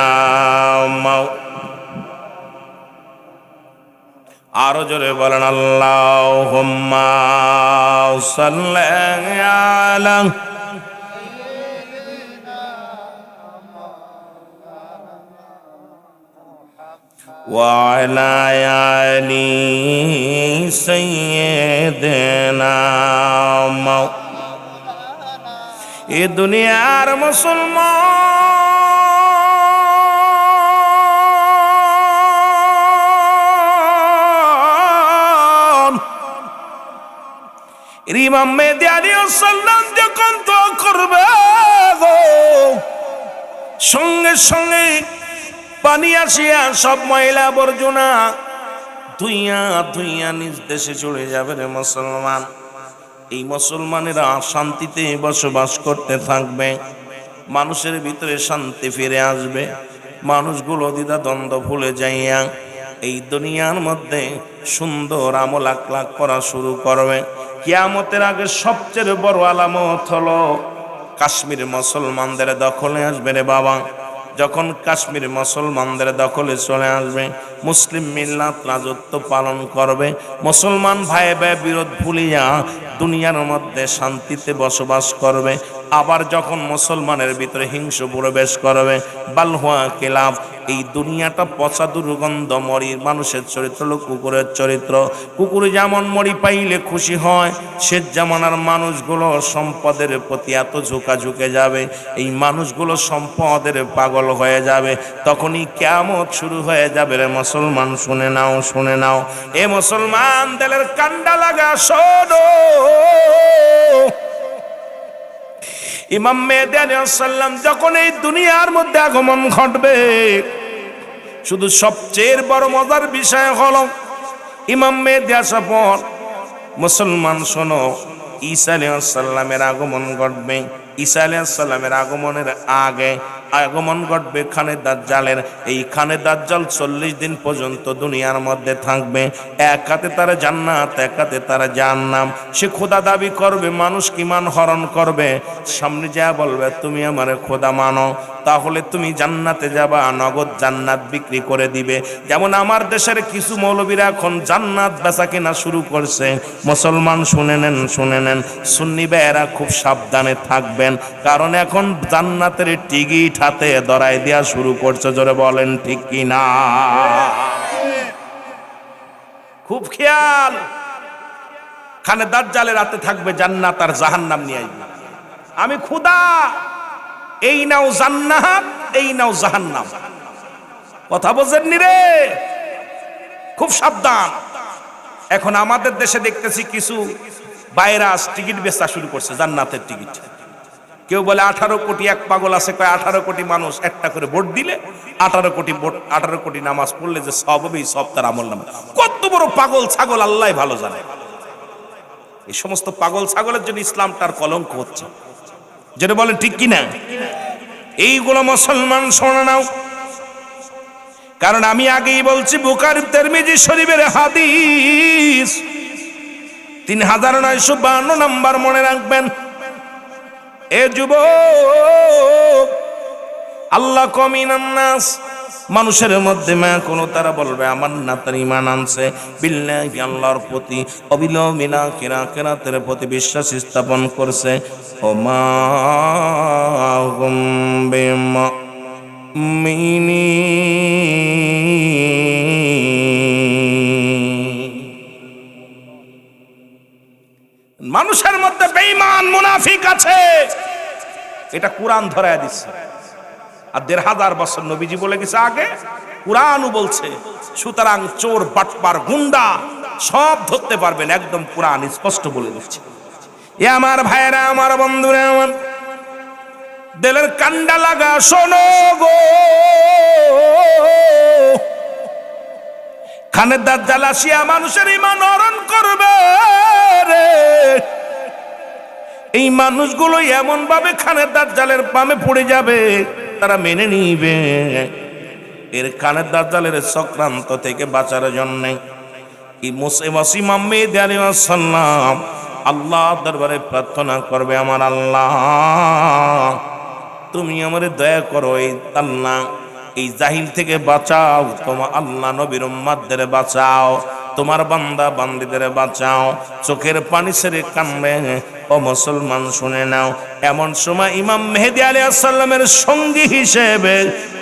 S1: আরো জোরে বলেন আল্লাহুম্মা সাল্লি আলা ওয়ালা আলি সাইয়্যিদিনা। এ দুনিয়ার মুসলমান, ইমাম মেহেদী আলাইহিস সালাম যখন দোয়া করবে গো, সঙ্গে সঙ্গে পানি আসিয়া সব ময়লা আবর্জনা ধুইয়া ধুইয়া নিজ দেশে চলে যাবে রে মুসলমান। এই মুসলমানেরা শান্তিতে বসবাস করতে থাকবে, মানুষের ভিতরে শান্তি ফিরে আসবে, মানুষগুলো দ্বিধা দ্বন্দ্ব ভুলে যাইয়া এই দুনিয়ার মধ্যে সুন্দর আমল আখলাক করা শুরু করবে। কিয়ামতের আগে সবচেয়ে বড় আলামত হলো কাশ্মীর মুসলমানদের দখলে আসবে রে বাবা। যখন কাশ্মীর মুসলমানদের দখলে চলে আসবে, মুসলিম মিল্লাত রাজত্ব পালন করবে, মুসলমান ভাই ভাই বিরোধ ভুলিয়া দুনিয়ার মধ্যে শান্তিতে বসবাস করবে। আবার যখন মুসলমানের ভিতরে হিংস প্রবেশ করবে, বালহুয়া কিলাফ, এই দুনিয়াটা পচা দুর্গন্ধ মরি, মানুষের চরিত্র হলো কুকুরের চরিত্র। কুকুর যেমন মরি পাইলে খুশি হয়, সে জামানার মানুষগুলো সম্পদের প্রতি এত ঝুঁকে যাবে, এই মানুষগুলো সম্পদের পাগল হয়ে যাবে। তখনই কিয়ামত শুরু হয়ে যাবে রে মুসলমান। শুনে নাও, শুনে নাও, এ মুসলমান দিলের কান্ডা লাগা শোনো। ইমাম মেহেদী আলাইহিস সালাম যখন এই দুনিয়ার মধ্যে আগমন ঘটবে, শুধু সবচেয়ে বড় মজার বিষয় হলো ইমাম মেহেদী আসার পর মুসলমান শোনো, ঈসা আলাইহিস সালামের আগমন ঘটবে। ঈসা আলাইহিস সালামের আগমনের আগে আগমন ঘটবে খানে দাজ্জালের। এই খানে দাজ্জাল 40 দিন পর্যন্ত দুনিয়ার মধ্যে থাকবে। এক হাতে তার জান্নাত, এক হাতে তার জাহান্নাম। সে খোদা দাবি করবে, মানুষ কি মান হরণ করবে, সামনে যা বলবে তুমি আমারে খোদা মানো, তাহলে তুমি জান্নাতে যাবা, নগদ জান্নাত বিক্রি করে দিবে। যেমন আমার দেশের কিছু মৌলবীরা এখন জান্নাত বেচা কেনা শুরু করছে। মুসলমান শুনে নেন, শুনে নেন, সুন্নি ভাইয়েরা খুব সাবধানে থাকবেন, কারণ এখন জান্নাতের টিকিট হাতে ধরাই দেওয়া শুরু করছে। জোরে বলেন ঠিক কি না? খুব খেয়াল, খানে দাজ্জালের হাতে থাকবে জান্নাত আর জাহান্নাম নিয়ে আসবে। আমি খোদা, এই নাও জান্নাত, এই নাও জাহান্নাম। কথা বোঝেননি রে? খুব সাবধান। এখন আমাদের দেশে দেখতেছি কিছু ভাইরাস টিকিট বেচা শুরু করছে, জান্নাতের টিকিট। কেউ বলে 18 কোটি এক পাগল আছে, কয় 18 কোটি মানুষ একটা করে ভোট দিলে 18 কোটি ভোট, 18 কোটি নামাজ পড়লে যে সব হবে, এই সব তার আমল নামা। কত বড় পাগল ছাগল আল্লাহ ভালো জানে। এই সমস্ত পাগল ছাগলের জন্য ইসলামটার কলঙ্ক হচ্ছে, যেটা বলেন ঠিক কিনা? এইগুলো মুসলমান শোনা নাও, কারণ আমি আগেই বলছি বুখারী তিরমিজি শরীফের হাদিস 3952 নাম্বার মনে রাখবেন। এ যুবক, আল্লাহ কমিনান নাস, মানুষের মধ্যে মা কোন তারা বলবে আমার না তার ঈমান আনছে বিল্লাহি আল্লাহর প্রতি, অবিলম্বিনা কিরাতের প্রতি বিশ্বাস স্থাপন করছে। ও মা হুম মানুষের মধ্যে বেঈমান মুনাফিক আছে, এটা কোরআন ধরায় দিচ্ছে। আর 1500 বছর নবীজি বলে গেছে আগে, কোরআনও বলছে। সুতরাং চোর বাটপার গুন্ডা সব ধরতে পারবেন, একদম কোরআন স্পষ্ট বলে দিচ্ছে। এ আমার ভাইরা, আমার বন্ধুরা, আমার দিলের কান্ডা লাগা শোনো গো, খানের দাজ্জাল আসিয়া মানুষের ঈমান হরণ করবে রে। এই মানুষগুলো এমন ভাবে খানের দাজ্জালের পামে পড়ে যাবে, তারা মেনে নিবে। এর খানের দাজ্জালের চক্রান্ত থেকে বাঁচার জন্য ইমাম মেহেদী আলাইহিস সালাম আল্লাহর দরবারে প্রার্থনা করবে, আমার আল্লাহ তুমি আমারে দয়া করো, এই আল্লাহ এই জাহিল থেকে বাঁচাও, তোমার আল্লাহ নবীর উম্মতদের বাঁচাও, তোমার বান্দা বান্দীদের বাঁচাও। চোখের পানি ছেড়ে কান্দে। ও মুসলমান শুনে নাও, এমন সময় ইমাম মেহেদী আলাইহিস সালামের সঙ্গী হিসেবে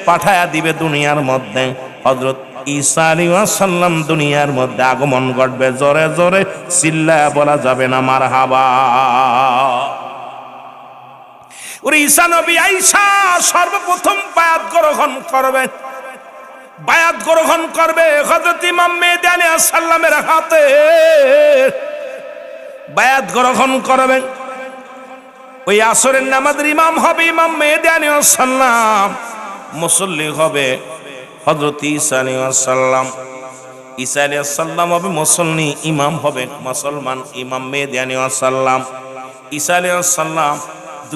S1: পাঠায়া দিবে দুনিয়ার মধ্যে হযরত ঈসা আলাইহিস সালাম। দুনিয়ার মধ্যে আগমন ঘটবে, জোরে জোরে চিল্লায়া বলা যাবে না মারহাবা। ওরে ঈসা নবী আইসা সর্বপ্রথম বায়াত গ্রহণ করবে, বায়াত গ্রহণ করবে হযরত ইমাম মেহেদী আলাইহিস সালামের হাতে বায়াত গ্রহণ করবেন। ওই আসরের নামাজের ইমাম হবে ইমাম মেহেদী আলাইহিস সালাম, মুসল্লি হবে হযরত ঈসা আলাইহিস সালাম। ঈসা আলাইহিস সালাম হবে মুসল্লি, ইমাম হবে মুসলমান ইমাম মেহেদী আলাইহিস সালাম। ঈসা আলাইহিস সালাম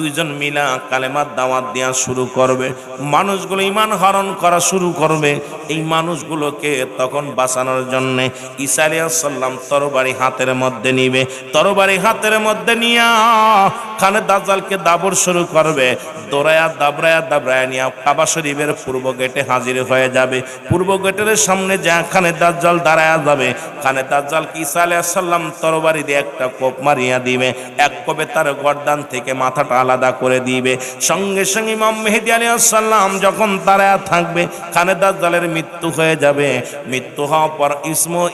S1: দুইজন মিলা কালেমার দাওয়াত দেওয়া শুরু করবে, মানুষগুলো ঈমান হরণ করা শুরু করবে। এই মানুষগুলোকে তখন বাঁচানোর জন্য ঈসা আলাইহিস সালাম তরবারি হাতের মধ্যে নিবে, তরবারি হাতের মধ্যে নিয়া খানের দাজ্জালকে দাবর শুরু করবে। দৌড়ায়া দাবড়ায়া নিয়া কাবা শরীফের পূর্ব গেটে হাজির হয়ে যাবে। পূর্ব গেটের সামনে যা খানের দাজ্জাল দাঁড়ায়া যাবে, খানের দাজ্জালকে ঈসা আলাইহিস সালাম তরবারি দিয়ে একটা কোপ মারিয়া দিবে। এক কোপে তার গর্দান থেকে মাথাটা আলাদা করে দিবে। সঙ্গে সঙ্গে ইমাম মেহেদী আলাইহিস সালাম যখন দাঁড়ায়া থাকবে, খানের দাজ্জালের মৃত্যু হয়ে যাবে। মৃত্যু হওয়ার পর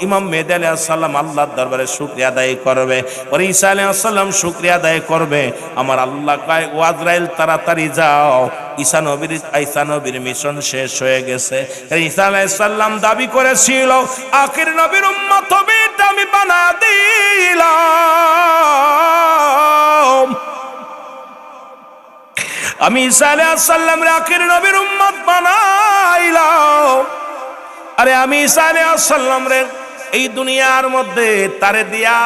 S1: ইমাম মেহেদী আলাইহিস সালাম আল্লাহর দরবারে শুকরিয়া আদায় করবে। ওরে ঈসা আলাইহিস সালাম শুকরিয়া আদায় করবে, আমার আল্লাহ কয় ও আজরাইল তাড়াতাড়ি যাও, ঈসা নবীর মিশন শেষ হয়ে গেছে। ঈসা আলাইহিস সালাম দাবি করেছিল আখির নবীর উম্মত হবে, আমি বানা দিলাম। আমি ঈসা আলাইহিস সালামের আখির নবীর উম্মত বানাইলাম। আরে আমি ঈসা আলাইহিস সালামরে এই দুনিয়ার মধ্যে তারে দিয়া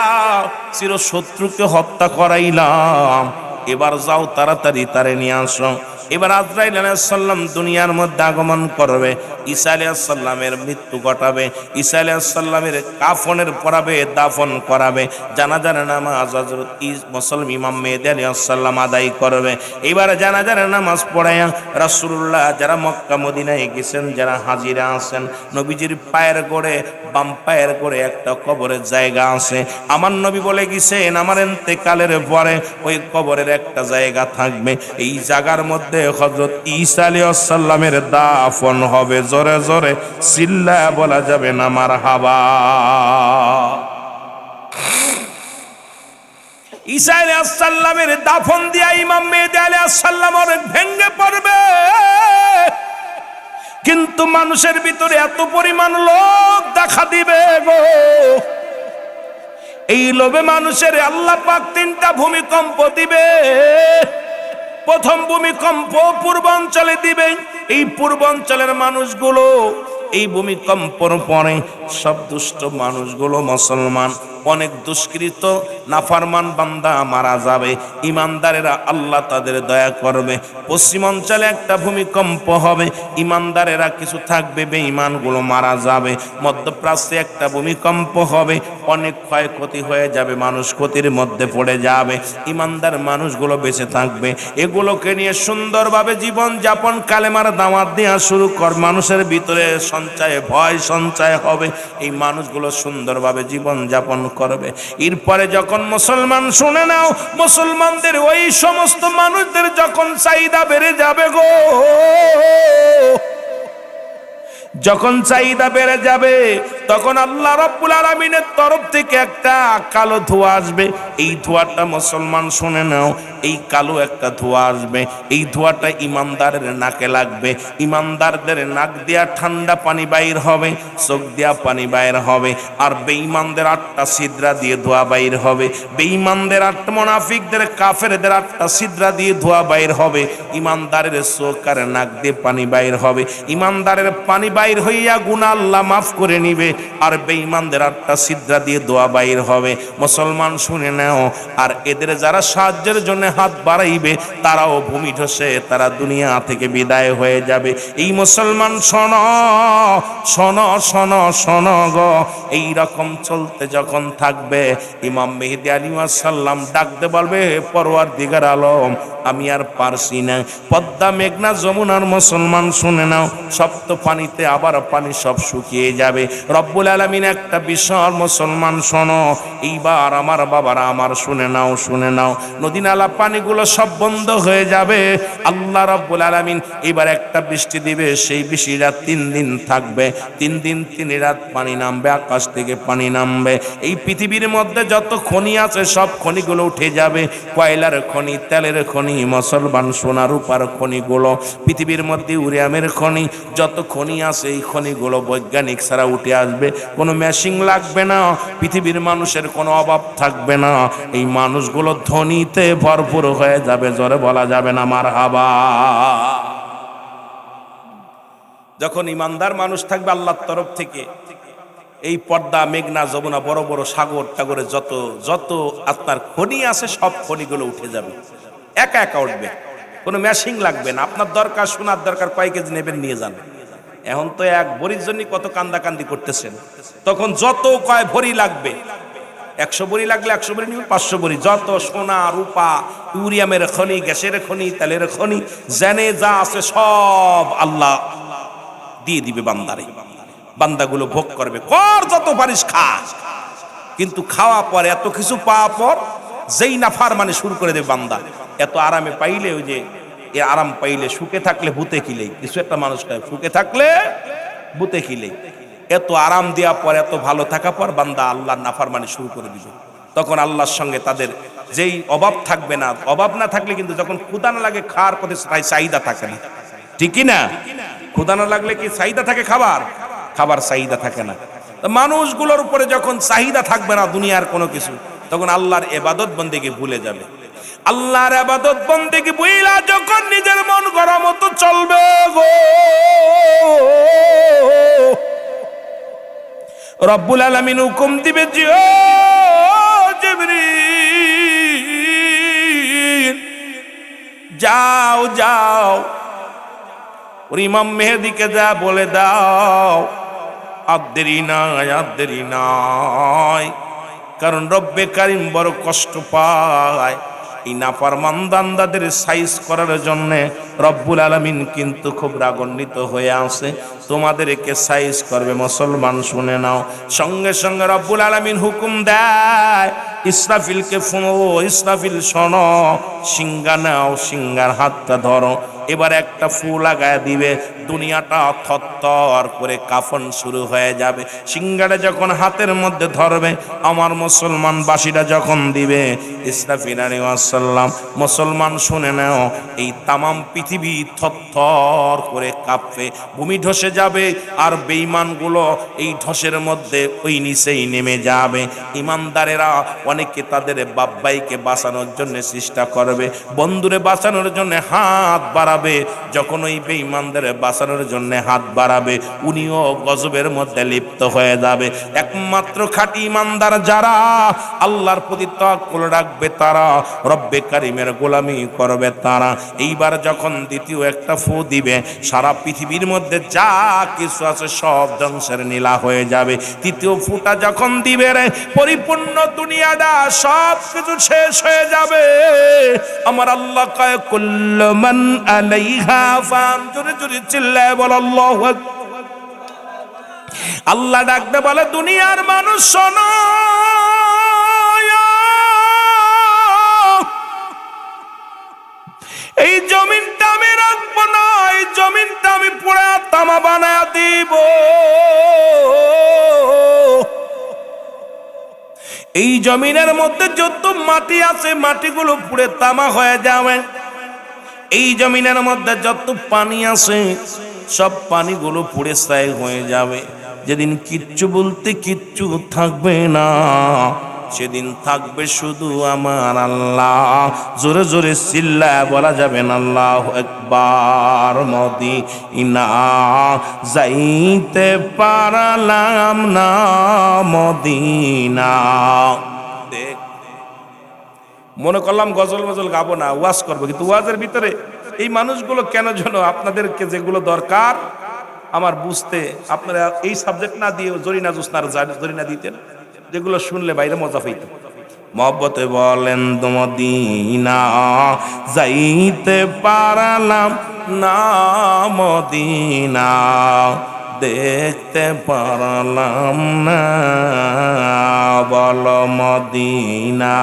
S1: চির শত্রুকে হত্যা করাইলাম। এবার যাও তাড়াতাড়ি তারে নিয়ে আসো। এবার আজরাইল আলাইহিস সালাম দুনিয়ার মধ্যে আগমন করবে, ঈসা আলাইহিস সালামের মৃত্যু ঘটাবে, ঈসা আলাইহিস সালামের কাফনের পরাবে, দাফন করাবে, জানাজার নামাজ হযরত মুসলমান ইমাম মেহেদী আলাইহিস সালাম আদায় করবে। এবার জানাজার নামাজ পড়ায়া রাসূলুল্লাহ যারা মক্কা মদিনায় গেছেন, যারা হাজিরা আছেন, নবীজির পায়ের গোড়ে বাম পায়ের গোড়ে একটা কবরের জায়গা আছে। আমার নবী বলে গেছেন আমার ইন্তেকালের পরে ওই কবরের একটা জায়গা থাকবে, এই জায়গার মধ্যে হযরত ঈসা আলাইহিস সালামের দাফন হবে। জোরে জোরে চিল্লায়া বলা যাবে না মারহাবা। ঈসা আলাইহিস সালামের দাফন দিয়া ইমাম মেহেদী আলাইহিস সালাম অনেক ভেঙে পড়বে, কিন্তু মানুষের ভিতরে এত পরিমাণ লোভ দেখা দিবে গো, এই লোভে মানুষের আল্লাহ পাক 3টা ভূমিকম্প দিবে। প্রথম ভূমিকম্প পূর্বাঞ্চলে দিবে। এই পূর্বাঞ্চলের মানুষগুলো এই ভূমিকম্পর পরে সব দুষ্ট মানুষগুলো মুসলমান অনেক দুষ্কৃত নাফরমান বান্দা মারা যাবে, ইমানদারেরা আল্লাহ তাদের দয়া করবে। পশ্চিমাঞ্চলে একটা ভূমিকম্প হবে, ইমানদারেরা কিছু থাকবে, বেঈমানগুলো মারা যাবে। মধ্যপ্রাচ্যে একটা ভূমিকম্প হবে, অনেক ক্ষয়ক্ষতি হয়ে যাবে, মানুষ ক্ষতির মধ্যে পড়ে যাবে, ইমানদার মানুষগুলো বেঁচে থাকবে। এগুলোকে নিয়ে সুন্দরভাবে জীবন যাপন কালেমার দাওয়াত দেওয়া শুরু কর। মানুষের ভিতরে সঞ্চয় ভয় সঞ্চয় হবে, এই মানুষগুলো সুন্দরভাবে জীবন যাপন করবে। এরপরে যখন মুসলমান, শুনে নাও, মুসলমানদের ওই সমস্ত মানুষদের যখন চাহিদা বেড়ে যাবে গো, যখন চাহিদা বেড়ে যাবে তখন আল্লাহ রাব্বুল আলামিনের তরফ থেকে একটা কালো ধোঁয়া আসবে। এই ধোঁয়াটা মুসলমান, শুনে নাও, এই কালো একটা ধোঁয়া আসবে। এই ধোঁয়াটা ইমানদারের নাকে লাগবে, ইমানদারদের নাক দিয়া ঠান্ডা পানি বাইর হবে, চোখ দিয়া পানি বাইর হবে, আর বেঈমানদের 8টা ছিদ্রা দিয়ে ধোঁয়া বাইর হবে। বেঈমানদের 8 মুনাফিকদের কাফেরদের 8টা ছিদ্রা দিয়ে ধোঁয়া বাইর হবে। ইমানদারের চোখ আর নাক দিয়ে পানি বাইর হবে। ইমানদারের পানি বাইর হইয়া গুনাহ আল্লাহ মাফ করে নিবে, আর বেঈমানদের 8টা ছিদ্রা দিয়ে দোয়া বাইর হবে। মুসলমান শুনে নাও, আর এদের যারা সাহায্যের জন্য হাত বাড়াইবে তারাও ভূমি ধসে তারা দুনিয়া থেকে বিদায় হয়ে যাবে। এই মুসলমান শোনো শোনো শোনো শোনো গো, এই রকম চলতে যখন থাকবে ইমাম মেহেদী আলাইহিস সালাম ডাকতে বলবে, পরওয়ারদিগার আলম আমি আর পারছি না। পদ্মা মেঘনা যমুনার মুসলমান শুনে নাও, সপ্ত পানিতে আবার পানি সব শুকিয়ে যাবে। রব্বুল আলামিন একটা বিষয় মুসলমান শোনো, এইবার আমার বাবারা আমার শুনে নাও, শুনে নাও, নদী নালা পানিগুলো সব বন্ধ হয়ে যাবে। আল্লাহ রব্বুল আলামিন এবার একটা বৃষ্টি দিবে, সেই বৃষ্টিটা 3 দিন থাকবে। 3 দিন 3 রাত পানি নামবে, আকাশ থেকে পানি নামবে। এই পৃথিবীর মধ্যে যত খনি আছে সব খনিগুলো উঠে যাবে। কয়লার খনি, তেলের খনি, মুসলমান সোনা রূপার খনিগুলো, পৃথিবীর মধ্যে ইউরেনিয়ামের খনি, যত খনি আছে এই খনিগুলো বৈজ্ঞানিক ছাড়া উঠে আসবে। কোনো মেশিন লাগবে না, পৃথিবীর মানুষের কোনো অভাব থাকবে না। এই মানুষগুলো ধনীতে ভরপুর হয়ে যাবে, জোরে বলা যাবে না মারহাবা। যখন ইমানদার মানুষ থাকবে আল্লাহর তরফ থেকে এই পদ্মা মেঘনা যমুনা বড় বড় সাগর টাগরে যত যত আপনার খনি আছে সব খনিগুলো উঠে যাবে, একা একা উঠবে, কোনো মেশিন লাগবে না। আপনার দরকার, সোনার দরকার, কয় কেজি নেবেন নিয়ে যান। এখন তো এক ভরির জন্য কত কান্দাকান্দি করতেছেন, তখন যত কয় ভরি লাগবে, 100 ভরি লাগলে 100 ভরি নিবেন, 500 ভরি, যত সোনা রূপা ইউরেনিয়ামের খনি, গ্যাসের খনি, তেলের খনি, জেনে যা আছে সব আল্লাহ দিয়ে দিবে বান্দারে। বান্দাগুলো ভোগ করবে, কর যত পারিস খা। কিন্তু খাওয়া পর, এত কিছু পাওয়া পর যেই নাফার মানে শুরু করে দেবে বান্দা। এত আরামে পাইলে, ওই যে এ আরাম পাইলে, সুখে থাকলে ভূতে খিলেই, কিছু একটা মানুষ খায়, সুখে থাকলে ভূতে খিলেই। এত আরাম দেওয়া পর, এত ভালো থাকা পর বান্দা আল্লাহর নাফার মানে শুরু করে দিবে। তখন আল্লাহর সঙ্গে তাদের যেই অভাব থাকবে না, অভাব না থাকলে কিন্তু যখন ক্ষুধা না লাগে খাওয়ার প্রতি চাহিদা থাকে না, ঠিকই না? ক্ষুধা না লাগলে কি চাহিদা থাকে? খাবার খাবার চাহিদা থাকে না। মানুষগুলোর উপরে যখন চাহিদা থাকবে না দুনিয়ার কোনো কিছু, তখন আল্লাহর ইবাদত বন্দেগী ভুলে যাবে। আল্লাহর ইবাদত বন্দেগী বুইলা যখন নিজের মন গড়া মতো চলবে গো, রব্বুল আলামিন হুকুম দিবে যে ও জিবরিল যাও যাও, ওর ইমাম মেহেদীকে যা বলে দাও, আর দেরি নাই, আর দেরি নাই, কারণ রব্বে কারিম বড় কষ্ট পায়। এই নাফরমান বান্দাদের সাইজ করার জন্য রব্বুল আলামিন কিন্তু খুব রাগান্বিত হয়ে আছে, তোমাদেরকে সাইজ করবে। মুসলমান শুনে নাও, সঙ্গে সঙ্গে রব্বুল আলামিন হুকুম দেয়, ইসরাফিলকে ফোনো, ইসরাফিল শোনো, সিংহা নাও, সিংহার হাতটা ধরো, এবার একটা ফু লাগায় দিবে, দুনিয়াটা থরথর করে কাফন শুরু হয়ে যাবে। সিংহাটা যখন হাতের মধ্যে ধরবে, আমার মুসলমানবাসীরা যখন দিবে ইসরাফিল আলাইহিস সালাম, মুসলমান শুনে নাও, এই তামাম পৃথিবী থরথর করে কাঁপবে, ভূমি ধসে যাবে, আর বেঈমানগুলো এই ধসের মধ্যে ওই নিচেই নেমে যাবে। ইমানদারেরা অনেকে তাদের বাপ ভাইকে বাঁচানোর জন্য চেষ্টা করবে, বন্ধুরে বাঁচানোর জন্য হাত বাড়াবে। যখন ওই বেঈমানদের বাঁচানোর জন্য হাত বাড়াবে, উনিও গজবের মধ্যে লিপ্ত হয়ে যাবে। একমাত্র খাঁটি ইমানদার যারা আল্লাহর প্রতি তাওয়াক্কুল রাখবে, তারা রব্বে কারিমের গোলামি করবে, তারা এইবার যখন দ্বিতীয় একটা ফু দিবে, সারা পৃথিবীর মধ্যে যা কিছু আছে সব ধ্বংসের নীলা হয়ে যাবে। তৃতীয় ফুটা যখন দিবে রে, পরিপূর্ণ দুনিয়াটা সব কিছু শেষ হয়ে যাবে। আমার আল্লাহ কয় কুল্লু মান আলাইহা ফান, জোরে জোরে চিল্লায় বল আল্লাহু আকবার। আল্লাহ ডাকতে বলে, দুনিয়ার মানুষ শোনো, এই জমিনটা আমি রাখবো না, এই জমিনটা আমি পুরা তামা বানায় দিব। এই জমিনের মধ্যে যত মাটি আছে মাটিগুলো পুড়ে তামা হয়ে যাবে। এই জমিনের মধ্যে যত পানি আছে সব পানিগুলো পুড়ে ছাই হয়ে যাবে। যেদিন কিচ্ছু বলতে কিচ্ছু থাকবে না, সেদিন থাকবে শুধু আমার আল্লাহ। জোরে জোরে চিল্লায় বলা যাবে না আল্লাহু আকবার। মদিনা যাইতে পারলাম না, মদিনা। দেখ, মনে করলাম গজল মজল গাবো না, ওয়াজ করবো, কিন্তু ওয়াজের ভিতরে এই মানুষগুলো কেন যেন আপনাদেরকে যেগুলো দরকার আমার বুঝতে, আপনারা এই সাবজেক্ট না দিয়ে জরিনা জোসনার জরিনা দিতেন, যেগুলো শুনলে বাইরে মজা পাইত। মহব্বতে বলেন তো মদিনা যাইতে পারলাম না, মদিনা দেখতে পারলাম না, বল মদিনা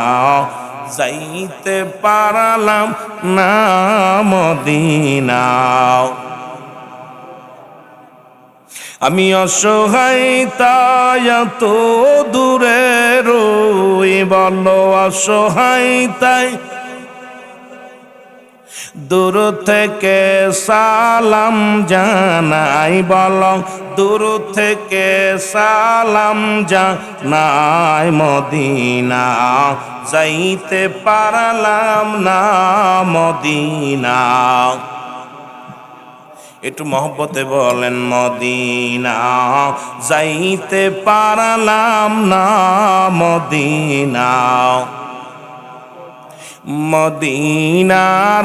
S1: যাইতে পারলাম না, মদিনা। আমি অসহায় তাই এত দূরে রই, বলো অসহায় তাই দূর থেকে সালাম জানাই, বলো দূর থেকে সালাম জানাই, মদিনা যাইতে পারলাম না, মদিনা। একটু মহব্বতে বলেন মদিনা যাইতে পারলাম না, মদিনা। মদিনার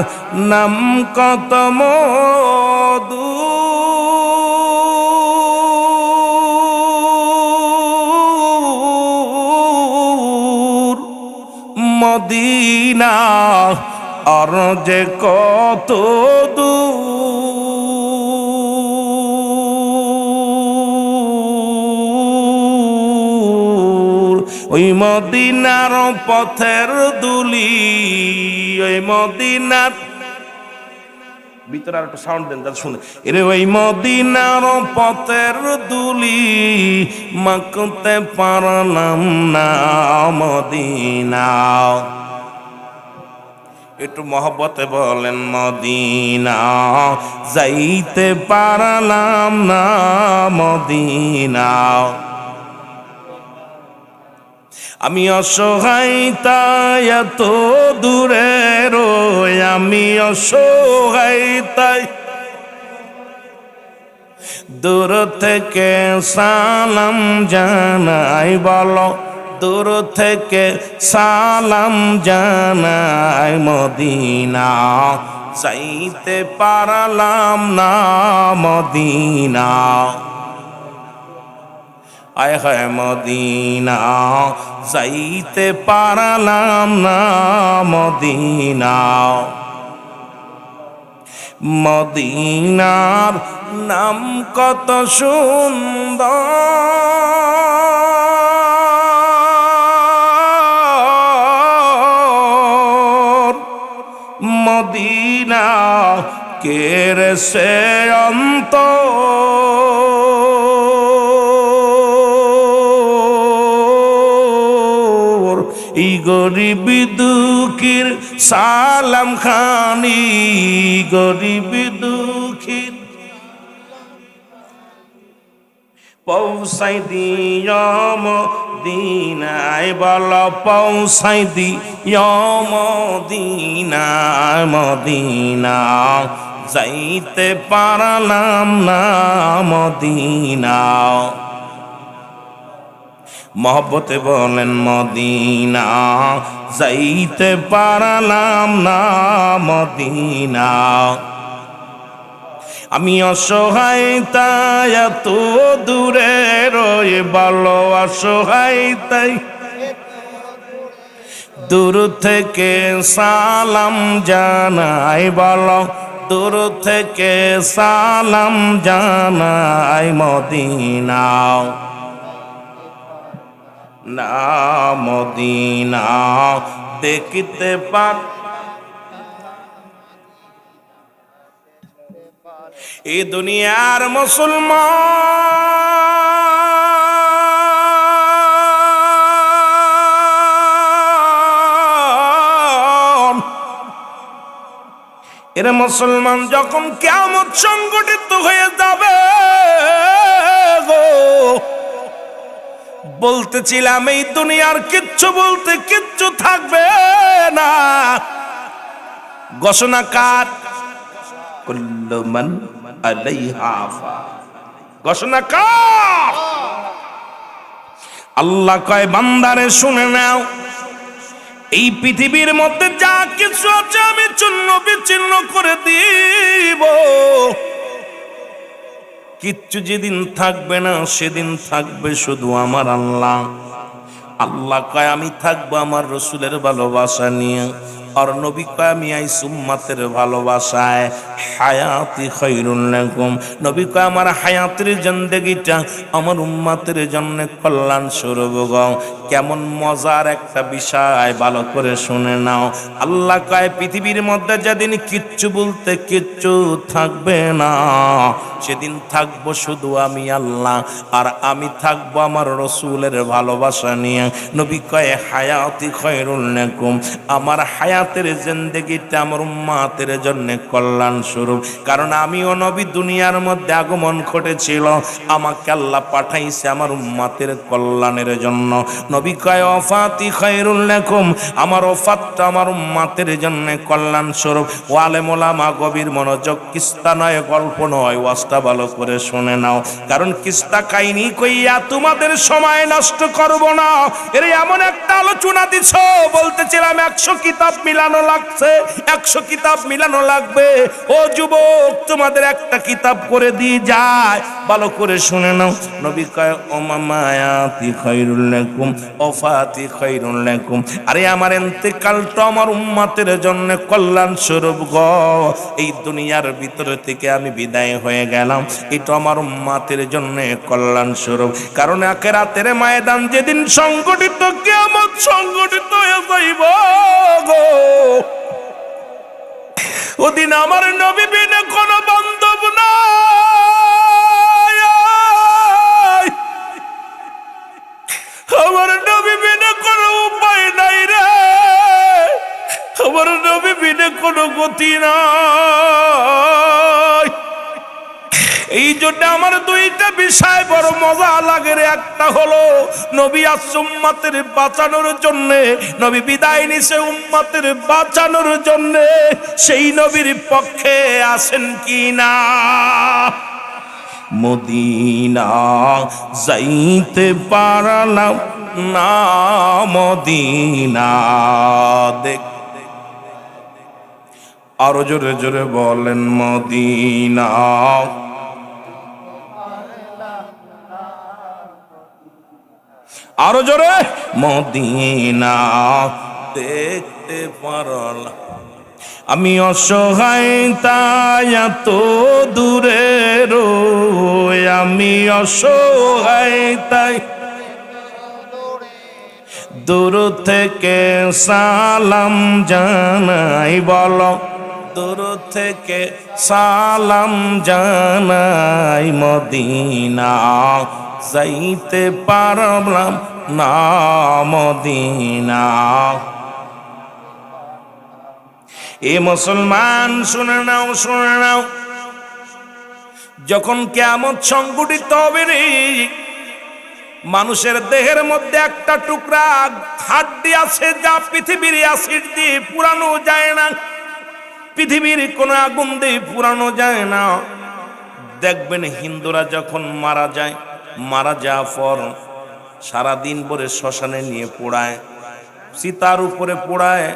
S1: নাম কত মধু, মদিনা আর যে কত দূর, ওই মদিনার পথের দুলি, ওই মদিনার ভিতরে আর একটু সাউন্ড দেন যাতে শুনে। এরে ওই মদিনার পথের দুলি মাখতে পারলাম না, মদিনা। একটু মহব্বতে বলেন মদিনা যাইতে পারলাম না, মদিনা। আমি অসহায় তাই এত দূরে রই, আমি অসহায় তাই দূর থেকে সালাম জানাই, বলো দূর থেকে সালাম জানাই, মদিনা যাইতে পারলাম না, মদিনা। আয় হায় মদিনা যাইতে পারলাম না, মদিনা। মদিনার নাম কত সুন্দর, মদিনা কেড়েছে অন্তর, এই গরিব দুঃখীর সালাম খানি, গরিব দুঃখীর পৌঁছাই দিও মদিনায়, বল পৌঁছাই দিও মদিনায়, মদিনা যাইতে পারলাম না মদিনা। মহব্বতে বলেন মদিনা যাইতে পারলাম না মদিনা। আমি অসহায় তাই এত দূরে রয়ে, বলো অসহায় তাই দূর থেকে সালাম জানাই, বলো দূর থেকে সালাম জানাই মদিনা, না মদিনা দেখিতে পার। এই দুনিয়ার মুসলমান, এরা মুসলমান যখন কিয়ামত সংগঠিত হয়ে যাবে গো, বলতেছিলাম এই দুনিয়ার কিচ্ছু বলতে কিচ্ছু থাকবে না। ঘোষণা কার? কুল্লু মান আলাইহা ফান। ঘোষণা কার? আল্লাহ কয় বান্দারে শুনে নাও, এই পৃথিবীর মধ্যে যা কিছু আছে আমি চূর্ণ বিচূর্ণ করে দিব, কিচ্ছু যেদিন থাকবে না সেদিন থাকবে শুধু আমার আল্লাহ। আল্লাহ কয় আমি থাকবো আমার রসুলের ভালোবাসা নিয়ে, আর নবী কয় আমি আইছি উম্মতের ভালোবাসায়। হায়াতি খায়রুল লাকুম, নবী কয় আমার হায়াতের জিন্দেগিটা আমার উম্মতের জন্য কল্যাণ স্বরূপ গো। কেমন মজার একটা বিষয়, ভালো করে শুনে নাও। আল্লাহ কয় পৃথিবীর মধ্যে যেদিন কিচ্ছু বলতে কিচ্ছু থাকবে না, সেদিন থাকবো শুধু আমি আল্লাহ, আর আমি থাকবো আমার রসুলের ভালোবাসা নিয়ে। নবী কয় হায়াতি খায়রুল লাকুম, আমার হায়াতের জিন্দেগিটা আমার উম্মতের জন্য কল্যাণ স্বরূপ। কারণ আমিও নবী দুনিয়ার মধ্যে আগমন ঘটেছিল, আমাকে আল্লাহ পাঠাইছে আমার উম্মতের কল্যাণের জন্য। নবী কয় ওয়াফাতি খায়রুল লাকুম, আমার ওফাতটা আমার উম্মতের জন্য কল্যাণ স্বরূপ। ওয়ালেম ওলামা গভীর মনোযোগ, কিস্তা নয় গল্প নয়, ওয়াজটা ভালো করে শুনে নাও। কারণ কিস্তা কাহিনী কইয়া তোমাদের সময় নষ্ট করব না। এর এমন একটা আলোচনা দিছ, বলতেছিলাম 100 কিতাব মিলানো লাগছে, 100 কিতাব মিলানো লাগবে। ও যুবক, তোমাদের একটা কিতাব করে দিয়ে যায়, ভালো করে শুনে নাও। নবী কয় ওমামায়াতি খায়রুল লাকুম ওয়াফাতি খায়রুল লাকুম, আরে আমার ইন্তেকালটা আমার উম্মতের জন্য কল্যাণ স্বরূপ গো। এই দুনিয়ার ভিতর থেকে আমি বিদায় হয়ে গেলাম, এটা আমার উম্মতের জন্য কল্যাণ স্বরূপ। কারণ আখিরাতের ময়দান যেদিন সংগঠিত, কিয়ামত সংগঠিত হয়ে যাইব গো, ওদিন আমার নবী বিনা কোনো বান্ধব নাই, আমার নবী বিনা কোনো উপায় নাই রে, আমার নবী বিনা কোনো গতি নাই। এই জন্য আমার দুইটা বিষয় বড় মজা লাগে রে। একটা হলো নবী আসছে উম্মতের বাঁচানোর জন্য, নবী বিদায় নিছে উম্মতের বাঁচানোর জন্য। সেই নবীর পক্ষে আসেন কি না? মদিনা যাইতে পারলাম না মদিনা। দেখ আরো জোরে জোরে বলেন মদিনা। আরো জোরে মদিনা দেখতে পারলাম। আমি অসহায় তাই এত দূরে রই, আমি অসহায় তাই দূর থেকে সালাম জানাই, বলো দূর থেকে সালাম জানাই মদিনা যাইতে পারলাম না মদিনা। এ মুসলমান শুনে নাও, শুনে নাও, যখন কিয়ামত সংঘটিত হবে রে, মানুষের দেহের মধ্যে একটা টুকরা হাড্ডি আছে যা পৃথিবীর অ্যাসিড দিয়ে পুরানো যায় না, পৃথিবীর কোনো আগুন দিয়ে পুরানো যায় না। দেখবেন হিন্দুরা যখন মারা যায়, মারা যাওয়ার পর সারাদিন ভরে শ্মশানে নিয়ে পোড়ায়, চিতার উপরে পোড়ায়,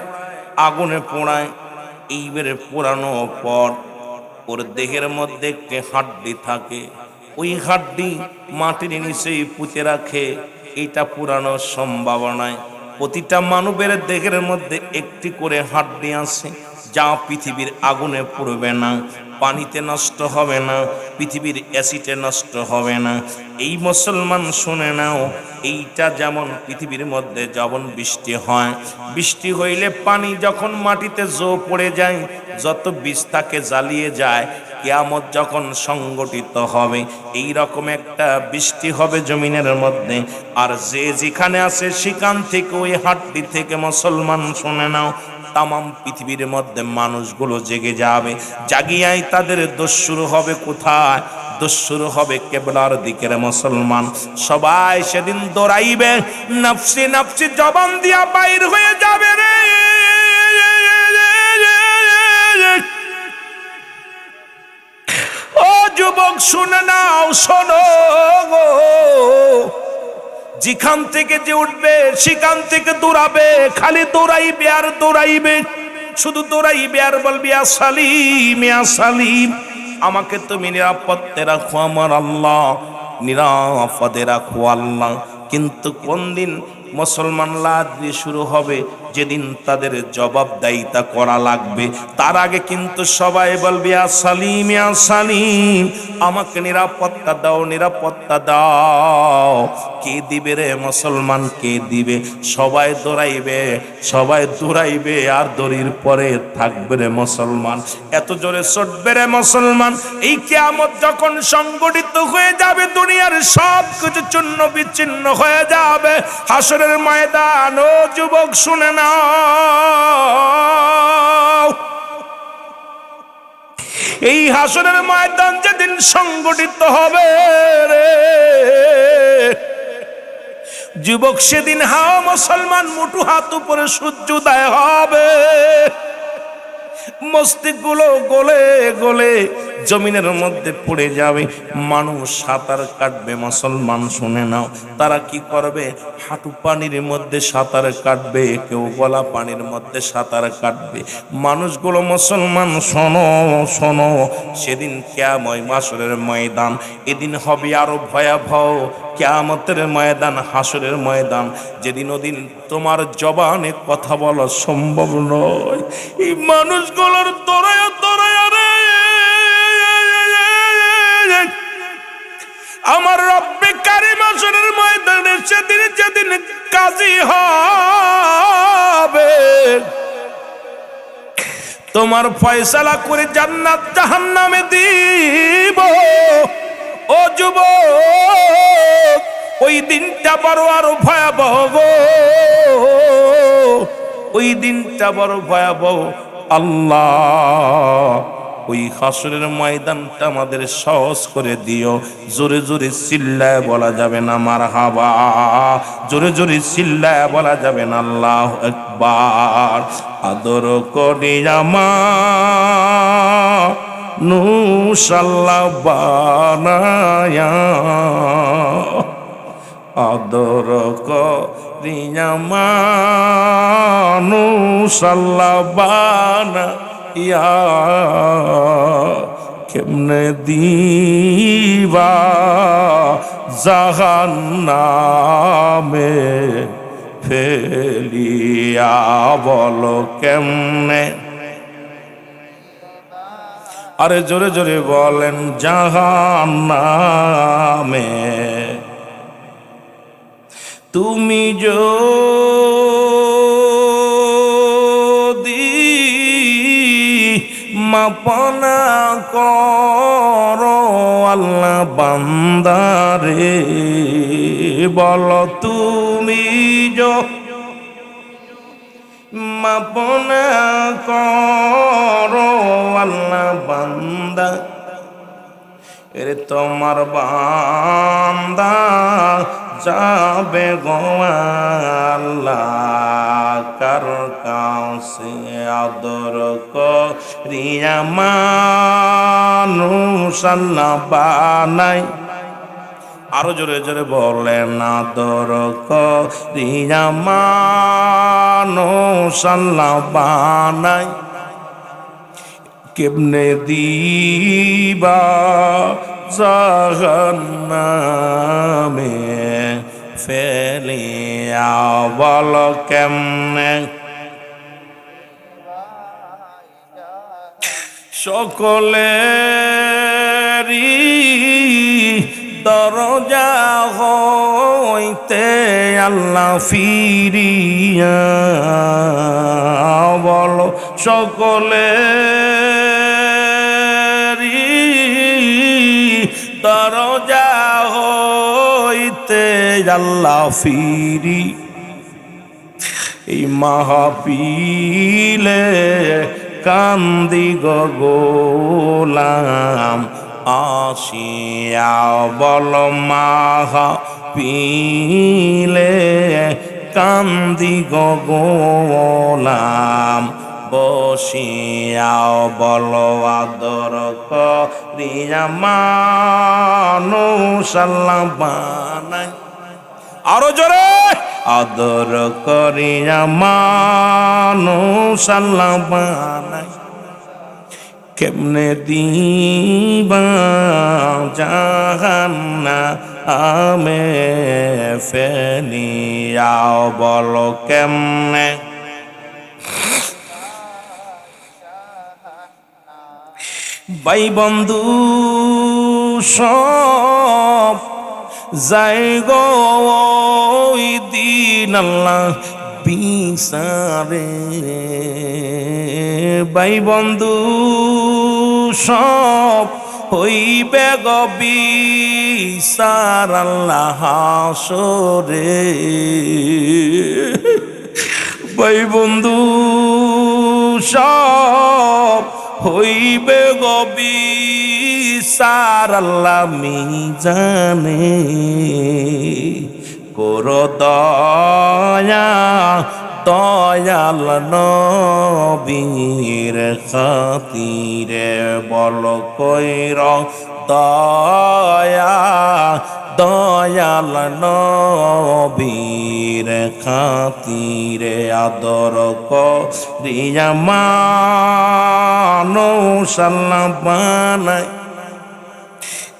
S1: আগুনে পোড়ায়। এইবারে পোড়ানোর পর ওর দেহের মধ্যে একটি হাড্ডি থাকে, ওই হাড্ডি মাটির নিচেই পুঁতে রাখে। এটা পুরানোর সম্ভাবনায় প্রতিটা মানবের দেহের মধ্যে একটি করে হাড্ডি আছে যা পৃথিবীর আগুনে পুড়বে না, পানিতে নষ্ট হবে না, পৃথিবীর অ্যাসিডে নষ্ট হবে না। এই মুসলমান শুনে নাও, এইটা যেমন পৃথিবীর মধ্যে যখন বৃষ্টি হয়, বৃষ্টি হইলে পানি যখন মাটিতে জো পড়ে যায়, যত বীজ তাকে জ্বালিয়ে যায়, কিয়ামত যখন সংগঠিত হবে এই রকম একটা বৃষ্টি হবে জমিনের মধ্যে। আর যে যেখানে আছে সেখান থেকে ওই হাড্ডি থেকে মুসলমান শুনে নাও তামাম পৃথিবীর মধ্যে মানুষগুলো জেগে যাবে। জাগিয়াই তাদের দোষ শুরু হবে কোথায়? দোষ শুরু হবে কেবলার দিকের মুসলমান। সবাই সেদিন দৌড়াইবে, নফসি নফসি জবান দিয়া বাইর হয়ে যাবে রে। ও যুবক শুনে নাও, শোনো, যেখান থেকে যে উঠবে সেখান থেকে দৌড়াবে, খালি দৌড়াইবে আর দৌড়াইবে, শুধু দৌড়াইবে আর বলবি ইয়া সালিম, ইয়া সালিম, আমাকে তুমি নিরাপদে রাখো আমার আল্লাহ, নিরাপদে রাখো আল্লাহ। কিন্তু কোন দিন মুসলমান লাদ্রি শুরু হবে? যেদিন তাদের জবাবদাহিতা করা লাগবে, তার আগে কিন্তু সবাই বলবে ইয়া সালিম, ইয়া সালিম, আমাকে নিরাপত্তা দাও, নিরাপত্তা দাও। কে দিবে রে মুসলমান, কে দিবে? সবাই দৌড়াইবে, সবাই দৌড়াইবে আর দড়ির পরে থাকবে রে মুসলমান। এত জোরে ছুটবে রে মুসলমান, এই কিয়ামত যখন সংগঠিত হয়ে যাবে, দুনিয়ার সব কিছু চূর্ণ বিচ্ছিন্ন হয়ে যাবে, হাসরের ময়দান। ও যুবক শুনে নাও, এই হাসরের ময়দান যেদিন সংগঠিত হবে রে যুবক, সেদিন হাও মুসলমান মুঠু হাত উপরে সূর্যোদয় হবে, মস্তিষ্কগুলো গলে গলে জমিনের মধ্যে পড়ে যাবে, মানুষ সাঁতার কাটবে। মুসলমান শুনে নাও, তারা কি করবে? হাঁটু পানির মধ্যে সাঁতার কাটবে, কেউ গলা পানির মধ্যে সাঁতার কাটবে মানুষগুলো। মুসলমান শোনো, শোনো, সেদিন কিয়ামত হাসরের ময়দান, এদিন হবে আরো ভয়াবহ। কিয়ামতের ময়দান, হাসরের ময়দান, যেদিন ওদিন তোমার জবানে কথা বলা সম্ভব নয়। এই মানুষগুলোর দৌড়ায় দৌড়ায় রে আমার রব্বে কারীম হাসরের ময়দানে সেদিন যেদিন কাজী হবে, তোমার ফয়সালা করে জান্নাত জাহান্নামে দিব। ও যুবক, ওই দিনটা বড় আরো ভয়াবহ গো, ওই দিনটা বড় ভয়াবহ। আল্লাহ ওই হাসরের ময়দানটা আমাদের সহজ করে দিও। জোরে জোরে চিল্লায় বলা যাবে না মারহাবা, জোরে জোরে চিল্লায় বলা যাবে না আল্লাহু আকবার। আদর করি আমার নুশাল্লাহ বানায়া, আদর করি আমার নুশাল্লাহ বানায়া, কেমনে দিবা জাহান্নামে ফেলিয়া, বলো কেমনে? আরে জোরে জোরে বলেন, জাহান্নামে। তুমি যদি মাপনা করো আল্লাহ বান্দারে, বলো তুমি মাপনা করো আল্লাহ বান্দা, এরে তোমার বান্দা যাবে গো আল্লাহ কার কাছে আদর করিয়া মানুষ আল্লাহ বানাই। আরো জোরে জোরে বলেন, আদর করিয়া মানুষ আল্লাহ বানাই। কেমনে দিবা জাহান্নামে ফেলিয়া, বল কেমনে। সকলেরই দরজা হইতে আল্লাহ ফিরিয়া, বলো সকলেরই দরজা হইতে আল্লাহ ফিরি। এই মাহফিলে কান্দি গোলাম আসিয়া, বল মাহফিলে কান্দি গোলাম বসিয়া, বল আদর করিয়া মানুষ আল্লাহ বানাই। আরো জোরে, আদর করিয়া মানুষ আল্লাহ বানাই। কেমনে দিবা জাহান্নামে ফেলিয়া, বলো কেমনে। ভাই বন্ধু সব যাই গো ওই দিন আল্লাহ বিচারে, ভাই বন্ধু সব হইবে গো বিচার আল্লাহ হাসরে। ভাই বন্ধু সব হইবে গো বিচার আল্লাহ মিজানে। করো দয়া দয়াল নবীর খাতিরে, বল কইর দয়া দয়াল নবীর খাতিরে, আদর করিয়া মানুষ আল্লাহ বানাই।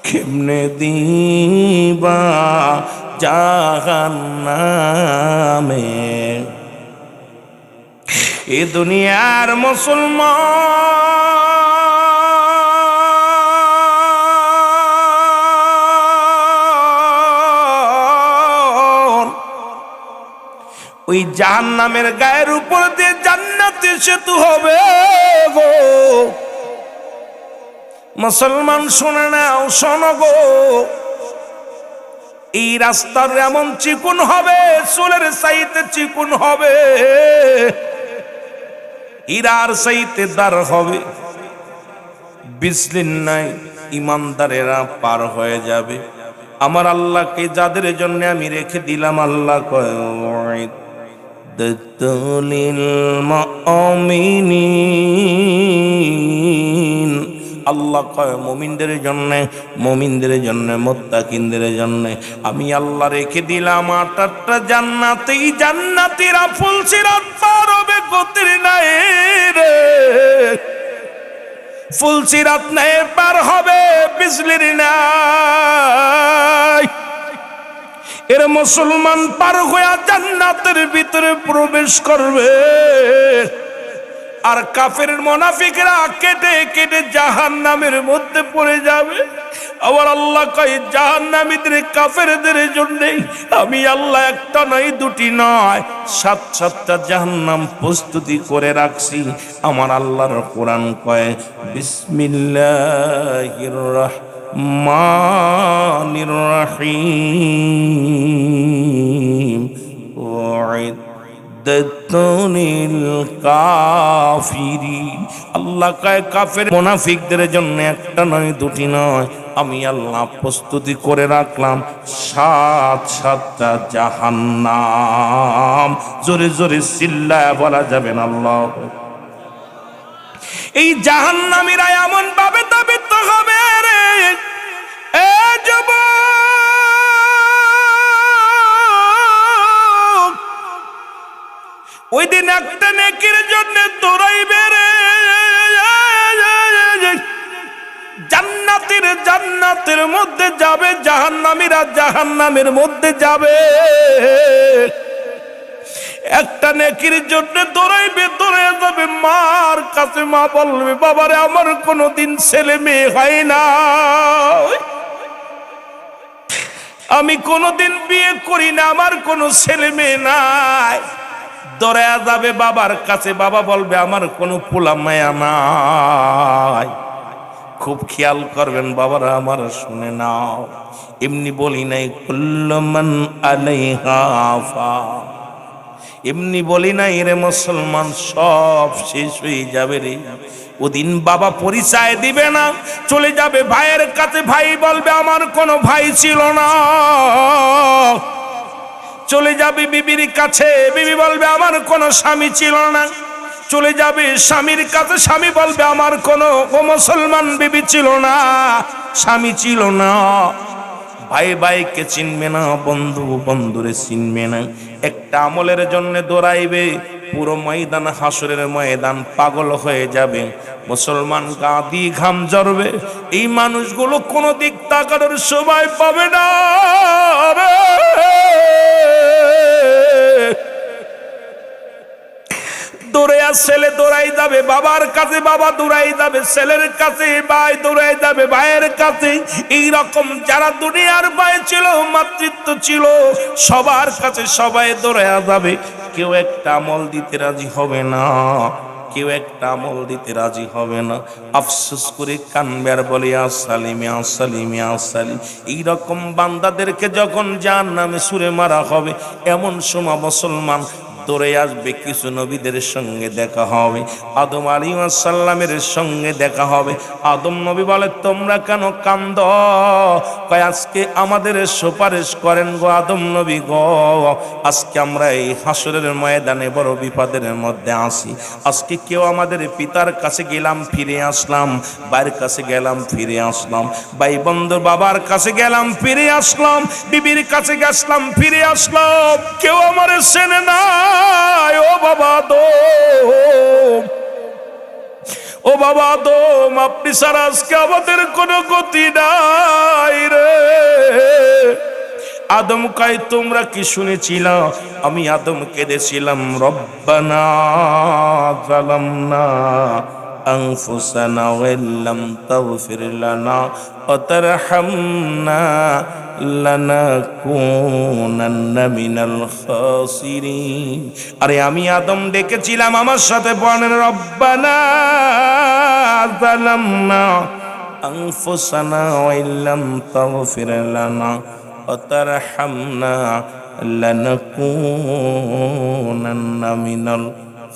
S1: কেমনে দিবা জাহান্নামে এ দুনিয়ার মুসলমান, ওই জাহান্নামের গায়ের উপর দিয়ে জান্নাতে সেতু হবে গো। মুসলমান শুনে নাও, শোনো গো, এই রাস্তার এমন চিকুন হবে, চুলের চাইতে চিকুন হবে, হীরার চাইতে দার হবে। বিজলির নাই ইমানদারেরা পার হয়ে যাবে। আমার আল্লাহকে যাদের জন্য আমি রেখে দিলাম, আল্লাহ কয় লিল মুমিনিন, আল্লাহ কয় মুমিনদের জন্য মুত্তাকিনদের জন্য আমি আল্লাহ রেখে দিলাম 8টা জান্নাত। এই জান্নাতীরা ফুলসিরাত পার হবে, গতির নাই রে, ফুলসিরাত নাই পার হবে, বিজলির নাই। এর মুসলমান পার হয়ে জান্নাতের ভিতরে প্রবেশ করবে। আর কাফের মুনাফিকরা কেটে কেটে জাহান্নামের মধ্যে পড়ে যাবে। আবার আল্লাহ কয় জাহান্নামীদের কাফেরদের জন্য আমি আল্লাহ একটা নয় দুটি নয় 7-7টা জাহান্নাম প্রস্তুতি করে রাখছি। আমার আল্লাহর কোরআন কয় বিসমিল্লাহির রহমানির রহিম উইদ্দাতুল কাফিরিন। আল্লাহ কয় কাফের মুনাফিকদের জন্য একটা নয় দুটি নয় আমি আল্লাহ প্রস্তুতি করে রাখলাম 7-7টা জাহান্নাম। জোরে জোরে চিল্লায়া বলা যাবে না আল্লাহ। এই জাহান্নামীরা এমন ভাবে তাবিত হবে রে এ যুবক, ওই দিন একটা নেকির জন্য দৌড়াইবে রে। জান্নাতের মধ্যে যাবে, জাহান্নামীরা জাহান্নামের মধ্যে যাবে। একটা নেকির জন্য দৌড়াইবে, দৌড়ে যাবে মার কাছে। মা বলবে বাবারে আমার কোনোদিন ছেলে মেয়ে হয় না, আমি কোনোদিন বিয়ে করি না, আমার কোনো ছেলে মেয়ে নাই। দৌড়ে যাবে বাবার কাছে, বাবা বলবে আমার কোনো পোলা মায়া নাই। খুব খেয়াল করবেন বাবারা আমার, শুনে নাও। এমনি বলি নাই কুল্লু মান আলাইহা ফান, এমনি বলি নাই রে মুসলমান সব শেষ হয়ে যাবে রে। ওদিন বাবা পরিচয় দিবে না, চলে যাবে ভাইয়ের কাছে। ভাই বলবে আমার কোনো ভাই ছিল না। চলে যাবে বিবির কাছে, বিবি বলবে আমার কোনো স্বামী ছিল না। চলে যাবে স্বামীর কাছে, স্বামী বলবে আমার কোনো মুসলমান বিবি ছিল না, স্বামী ছিল না। ভাই ভাইকে চিনবে না, বন্ধু বন্ধুরে চিনবে না। একটা আমলের জন্য দৌড়াইবে, পুরো ময়দান হাসরের ময়দান পাগল হয়ে যাবে। মুসলমান গা দিয়ে ঘাম ঝরবে। এই মানুষগুলো কোনো দিক তাকানোর সময় পাবে না রে। দৌড়াইয়া ছেলে দৌড়াই যাবে বাবার কাছে, বাবা দৌড়াই যাবে ছেলের কাছে, ভাই দৌড়াই যাবে ভাইয়ের কাছে। এইরকম যারা দুনিয়ার ভাই ছিল, মাতৃত্ব ছিল, সবার কাছে সবাই দৌড়াইয়া যাবে। কেউ একটা আমল দিতে রাজি হবে না, কেউ একটা আমল দিতে রাজি হবে না। আফসোস করে কানবে আর বলে আসসালিমে আসসালিমে আসসালিম। এইরকম বান্দাদেরকে যখন জাহান্নামে ছুঁড়ে মারা হবে, এমন সময় মুসলমান দৌড়ে আসবে। কিছু নবীদের সঙ্গে দেখা হবে, আদম আলাইহিস সালামের সঙ্গে দেখা হবে। আদম নবী বলে তোমরা কেন কান্দ? কয় আজকে আমাদের সুপারিশ করেন গো আদম নবী গো, আজকে আমরা এই হাসরের ময়দানে বড় বিপদের মধ্যে আছি। আজকে কেউ আমাদের পিতার কাছে গেলাম ফিরে আসলাম, ভাইয়ের কাছে গেলাম ফিরে আসলাম, ভাই বন্ধু বাবার কাছে গেলাম ফিরে আসলাম, বিবির কাছে গেছলাম ফিরে আসলাম, কেউ আমার চেনে না। ও বাবা আদম, ও বাবা আদম, আপনি ছাড়া আজকে আমাদের কোনো গতি নাই রে। আদম কয় তোমরা কি শুনেছিল? আমি আদম কেঁদেছিলাম রব্বানা যালামনা আনফুসানা ওয়া ইল্লাম তাগফির লানা ওয়া তারহামনা লানাকুনান্না মিনাল খাসিরিন। আরে আমি আদম ডেকেছিলাম, আমার সাথে বলেন রব্বানা যালামনা আনফুসানা ওয়া ইল্লাম তাগফির লানা ওয়া তারহামনা লানাকুনান্না মিনাল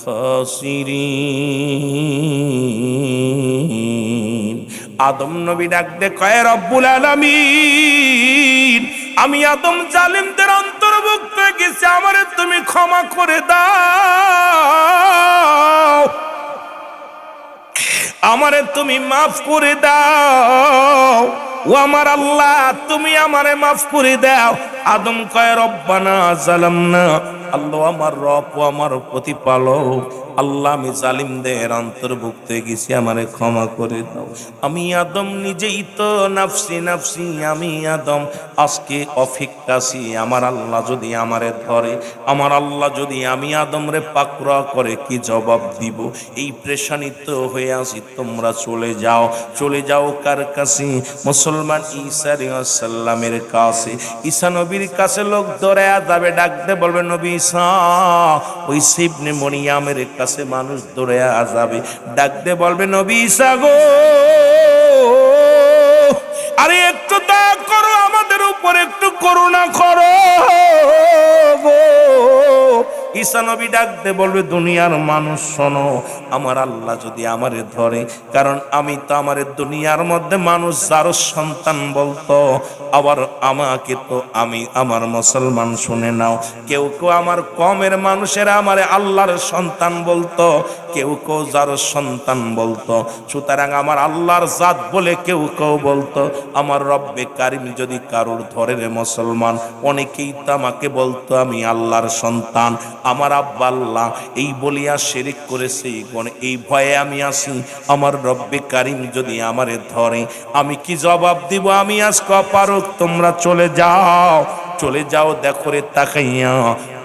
S1: খাসিরিন। আদম নবী ডাক দে কয় রব্বুল আলামিন, আমি আদম জালিমদের অন্তর্ভুক্ত হয়ে গেছি, আমারে তুমি ক্ষমা করে দাও, আমারে তুমি মাফ করে দাও। ও আমার আল্লাহ, তুমি আমারে মাফ করে দাও। আদম কয় রব্বানা জালামনা, আল্লাহ আমার রব ও আমার প্রতিপালক, আল্লাহ আমি জালিমদের অন্তর্ভুক্ত গেছি, আমারে ক্ষমা করে দাও। আমি আদম নিজেই তো নাফসি নাফসি, আমি আদম আজকে অফিকাছি। আমার আল্লাহ যদি আমারে ধরে, আমার আল্লাহ যদি আমি আদম রে পাকড়া করে, কি জবাব দিব? এই প্রেশানিত হয়ে আসি, তোমরা চলে যাও। চলে যাও কার কাছে? মুসলমান ঈসা আলাইহিস সালামের কাছে। ঈসা নবীর কাছে লোক ধরে যাবে, ডাকতে বলবে নবী ঈসা, ওই ইবনে মরিয়মের কাছে মানুষ ধরে যাবে, ডাকতে বলবে নবী ঈসা গো, আরে একটু দয়া করো, আমাদের উপর একটু করুণা করো গো। ঈসা নবী ডাকতে বলবে দুনিয়ার মানুষ শোনো, আমার আল্লাহ যদি আমারে ধরে, কারণ আমি তো আমার দুনিয়ার মধ্যে মানুষ যার সন্তান বলতো, আবার আমাকে তো আমি আমার মুসলমান শুনে নাও, কেউ কেউ আমার কমের মানুষেরা আমারে আল্লাহর সন্তান বলতো, কেউ কেউ যার সন্তান বলতো। সুতরাং আমার আল্লাহর জাত বলে কেউ কেউ বলতো। আমার রব্বে কারিম যদি কারোর ধরে রে মুসলমান, অনেকেই তো আমাকে বলতো আমি আল্লাহর সন্তান, আমার আব্বা আল্লাহ, এই বলিয়া শিরক করেছে, এই ভয়ে আমি আসি। আমার রব্বে কারিম যদি আমারে ধরে, আমি কি জবাব দিব? আমি আজ কপারক, তোমরা চলে যাও, চলে যাও। দেখো রে তাকাইয়া,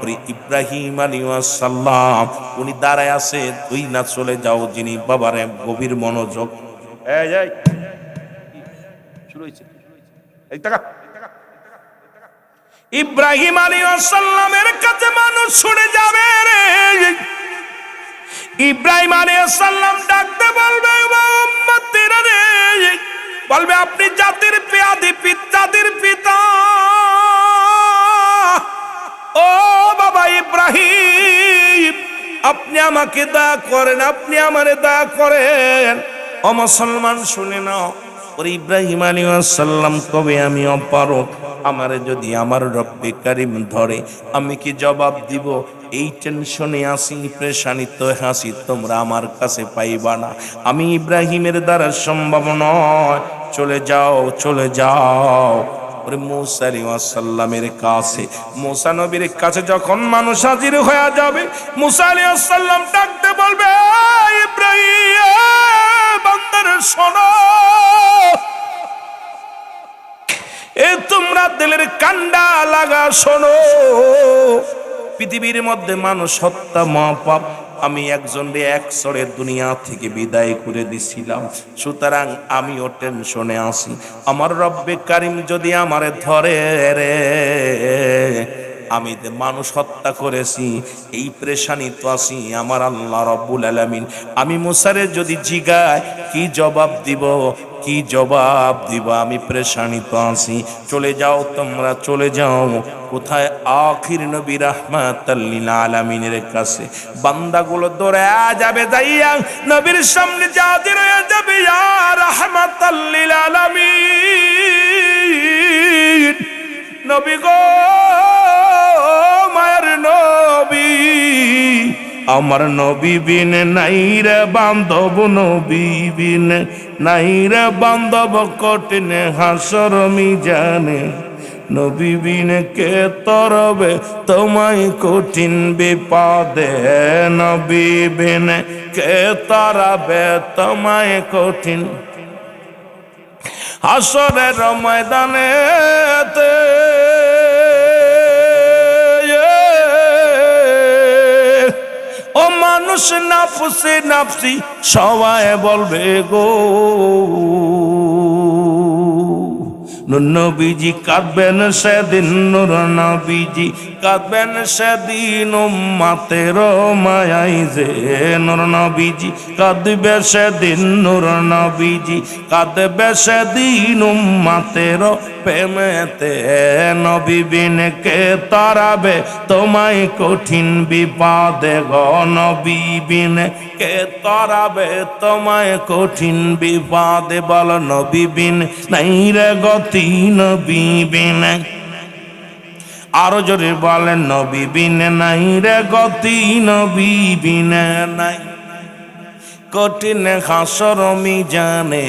S1: ওরে ইব্রাহিম আলাইহিস সালাম উনি দাঁড়ায় আছে, তুই না চলে যাও। যিনি বাবারে গভীর মনোযোগ, এই এই শুরু হইছে, এই টাকা ইব্রাহিম আলাইহিস সালামের কাছে মানুষ শুনে যাবে রে। ইব্রাহিম আলাইহিস সালাম ডাকতে বলবে উম্মতেরা রে, বলবে আপনি জাতির জাতির পিতা, ও বাবা ইব্রাহিম, আপনি আমাকে দয়া করেন, আপনি আমারে দয়া করেন। ও মুসলমান শুনে নাও, ওরে ইব্রাহিম আলাইহিস সালাম কবে আমি অপারক, আমারে যদি আমার রব্বে কারিম ধরে, আমি কি জবাব দিব? এই টেনশনে আসি, প্রেশানিত হাসি, তোমরা আমার কাছে পাইবা না। আমি ইব্রাহিমের দ্বারা সম্ভব নয়। চলে যাও, চলে যাও। ওরে মুসা আলাইহিস সালামের কাছে, মুসা নবীর কাছে যখন মানুষ হাজির হয়ে যাবে, মুসা আলাইহিস সালাম ডাকতে বলবে ইব্রাহিম বান্দার শোনো, এ তোমরা দিলের কান্ডা লাগা শোনো। পৃথিবীর মধ্যে মানুষ হত্যা মহাপাপ, আমি একজনকে একসরে দুনিয়া থেকে বিদায় করে দিছিলাম। সুতরাং আমিও টেনশনে আসি, আমার রব্বে কারিম যদি আমারে ধরে রে, আমি মানুষ হত্যা করেছি, এই প্রেশানি তো আসি। আমার আল্লাহ রব্বুল আলামিন আমি মুসারে যদি জিগায়, কি জবাব দিব? কি জবাব দিব? আমি প্রেশানিত আছি। চলে যাও, তোমরা চলে যাও। কোথায়? আখির নবী রাহমাতাল লিল আলামিনের কাছে। বান্দাগুলো দৌড়ে যাবে, যাইয়া নবীর সামনে হাজির হয়ে যাবে, ইয়া রাহমাতাল লিল আলামিন, নবী গো, মায়ের নবী, আমার নবী বিন নাই রে বান্ধব, নবী বিন নাই রে বান্ধব, কঠিন হাসর মিজানে, নবী বিন কে তরবে তোমায় কঠিন বিপদে, নবী বিন কে তরবে তোমায় কঠিন হাসরের ময়দানেতে। ও মানুষ নাফসি নাফসি সবাই বলবে গো, নবীজি কাঁদবেন সেদিন, নূর নবীজি কাঁদবেন সেদিন, উম্মতের মায়াই যে নূর নবীজি কাঁদবে সেদিন, নূর নবীজি কাঁদবে সেদিন, উম্মতের প্রেমেতে, নবী বিন কে তারাবে তোমায় কঠিন বিপদে গো, নবী বিন কে তারাবে তোমায় কঠিন বিপদে। বল নবী বিন নাই রে গতি, নবী বিন, আরো জোরে বলেন নবী বিন নাই রে গতি, নবী বিন নাই। কঠিন হাসর মিজানে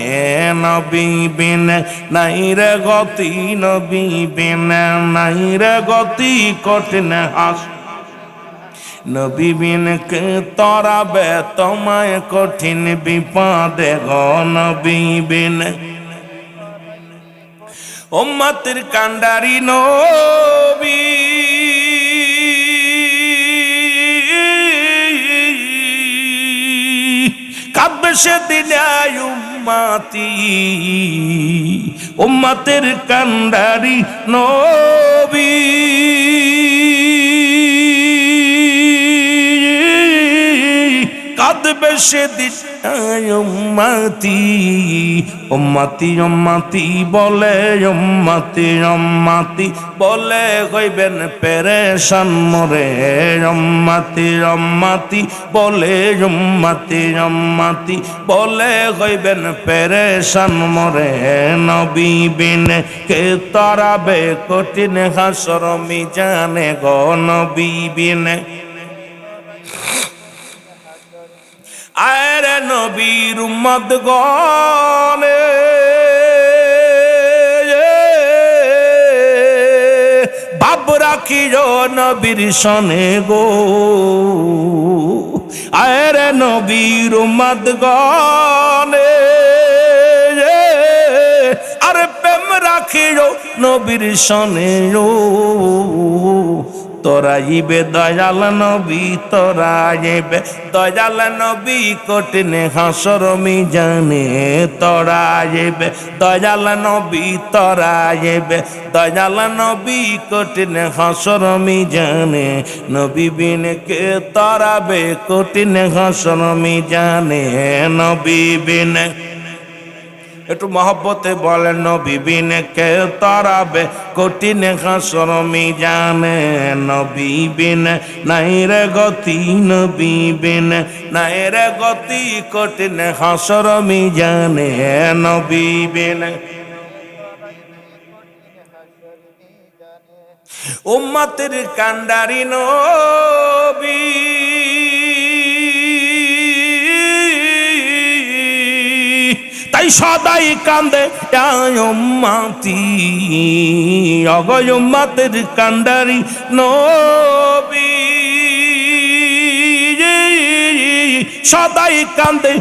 S1: নবী বিন নাই রে গতি, নবী বিন নাই রে গতি, কঠিন হাসর নবী বিন কে তরাবে তোমায় কঠিন বিপদে গো, নবী বিন উম্মতের কান্ডারি নবী কাঁদবে সেদিন উম্মতি, উম্মতের কান্ডারি নবী কাঁদবে সেদিন উম্মতি, উম্মতি উম্মতি বলে, উম্মতি উম্মতি বলে হইবেন পেরেশান মোরে, উম্মতি উম্মতি বলে, উম্মতি উম্মতি বলে হইবেন পেরেশান মোরে, নবী বিন কে তরাবে কঠিন হাসর মিজানে গো, নবী বিন আরে নবীর উম্মত গনে বাপ রাখিও নবীর সনে গো, আরে নবীর উম্মত গনে আরে প্রেম রাখিও নবীর সনে গো, তোরাইবে দয়াল নবী, তোরাইবে দয়াল নবী কঠিন হাসর মিজানে, তোরাইবে দয়াল নবী, তোরাইবে দয়াল নবী কঠিন হাসর মিজানে, নবী বিন কে তরাবে কঠিন হাসর মিজানে, নবী বিন একটু মহব্বতে বলেন, নবী বিন কে তরাবে কঠিন হাসর মিজানে, নবী বিন নাই রে গতি, নবী বিন নাই রে গতি, কঠিন হাসর মিজানে, নবী বিন উম্মতের কান্ডারি নবী তাই সদাই কান্দে উম্মতি, অগ উম্মতের কান্ডারি নবী সদাই কান্দে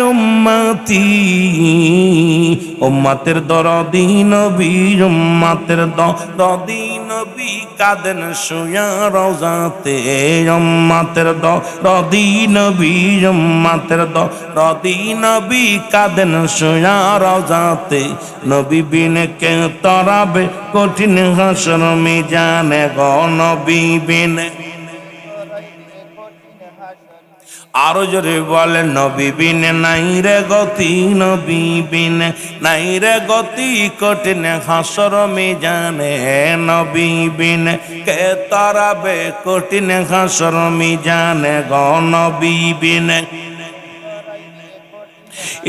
S1: উম্মতি, উম্মতের দরদি নবী, উম্মতের দরদি নবী কাঁদেন শুয়া রওজাতে, উম্মতের দরদি নবী, উম্মতের দরদি নবী কাঁদেন শুয়া রওজাতে, নবী বিন কে তরাবে কঠিন হাসর মিজানে গো, নবী বিন আরো জোরে বলে, নবী বিন নাই রে গতি, নবী বিন নাই রে গতি, কঠিন হাসর মিজানে, নবী বিন কে তরাবে কঠিন হাসর মিজানে গো, নবী বিন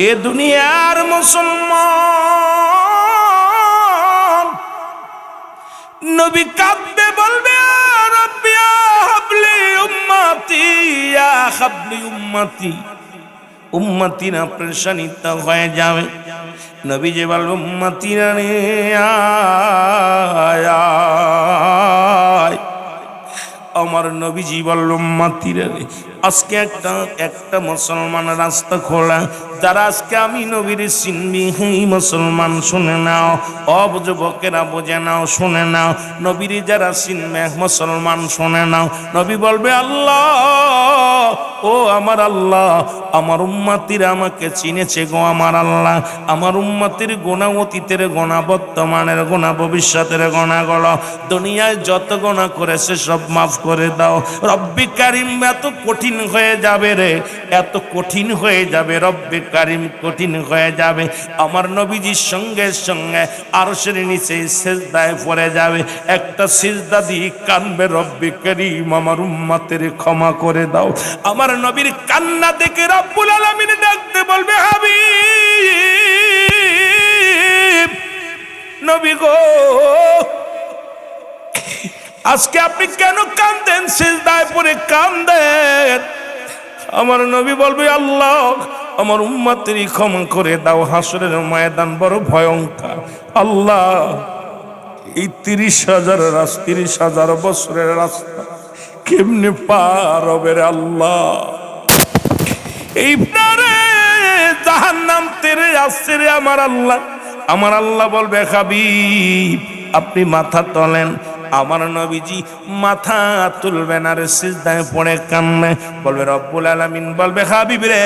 S1: এ দুনিয়ার মুসলমান নবী কাঁদবে বলবে, রব্বি হাবলি উম্মতি, ইয়া হাবলি উম্মতি, উম্মতিরা পেরেশানিত হয়ে যাবে, নবী যে বলবে উম্মতিরা রে আয় আয়, আমার নবীজি বলল উম্মতিরা রে, আজকে একটা মুসলমান রাস্তা খোলা, যারা আজকে আমি নবীর চিনবি, এই মুসলমান শুনে নাও, অবুঝবকেরা বুঝে নাও, শুনে নাও, নবীর যারা চিনবে মুসলমান শুনে নাও, নবী বলবে আল্লাহ, ও আমার আল্লাহ, আমার উম্মতিরা আমাকে চিনেছে গো আমার আল্লাহ, আমার উম্মতির গোনা অতীতের গোনা, বর্তমানের গোনা, ভবিষ্যতের গোনা গুলো, দুনিয়ায় যত গোনা করেছে সব মাফ করে দাও রব্বি কারিম। এত কঠিন হয়ে যাবে রে, এত কঠিন হয়ে যাবে রব্বি কারিম, কঠিন হয়ে যাবে। আমার নবীজির সঙ্গে সঙ্গে আরশের নিচে সিজদায় পড়ে যাবে, একটা সিজদা দিয়ে কানবে, রব্বি কারিম আমার উম্মতের ক্ষমা করে দাও। আমার নবীর কান্না দেখে রব্বুল আলামিন ডাকতে বলবে, হাবিব নবী গো, আজকে আপনি কেন কান্দেন? সিজদায় পড়ে কান্দেন। আমার নবী বলবে, আল্লাহ আমার উম্মতেরই ক্ষমা করে দাও, হাসরের ময়দান বড় ভয়ঙ্কর। আল্লাহ এই 30,000 বছরের রাস্তা কেমনে পার হবে রে আল্লাহ? এই জাহান্নাম তেরে আসছে রে আমার আল্লাহ। আমার আল্লাহ বলবে, হাবিব আপনি মাথা তোলেন। আমার নবীজি মাথা তুলবেন আর সিজদায় পড়ে কান্নে বলবে, রব্বুল আলামিন বলবে, হাবিব রে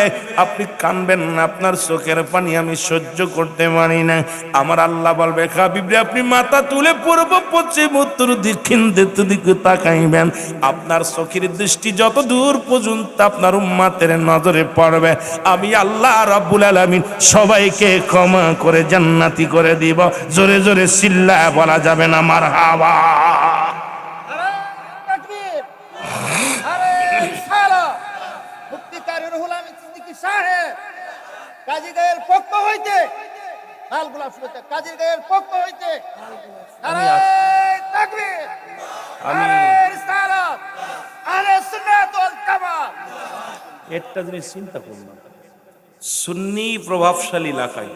S1: আপনি কানবেন না, আপনার চোখের পানি আমি সহ্য করতে পারি না। আমার আল্লাহ বলবে, হাবিব রে আপনি মাথা তুলে পূর্ব পশ্চিম উত্তর দক্ষিণ দিকে তাকাইবেন, আপনার চোখের দৃষ্টি যত দূর পর্যন্ত আপনার উম্মতের নজরে পড়বে, আমি আল্লাহ রব্বুল আলামিন সবাইকে ক্ষমা করে জান্নাতি করে দিব। জোরে জোরে চিল্লায় বলা যাবে না মারহাবা? একটা জিনিস চিন্তা করুন, সুন্নি প্রভাবশালী এলাকায়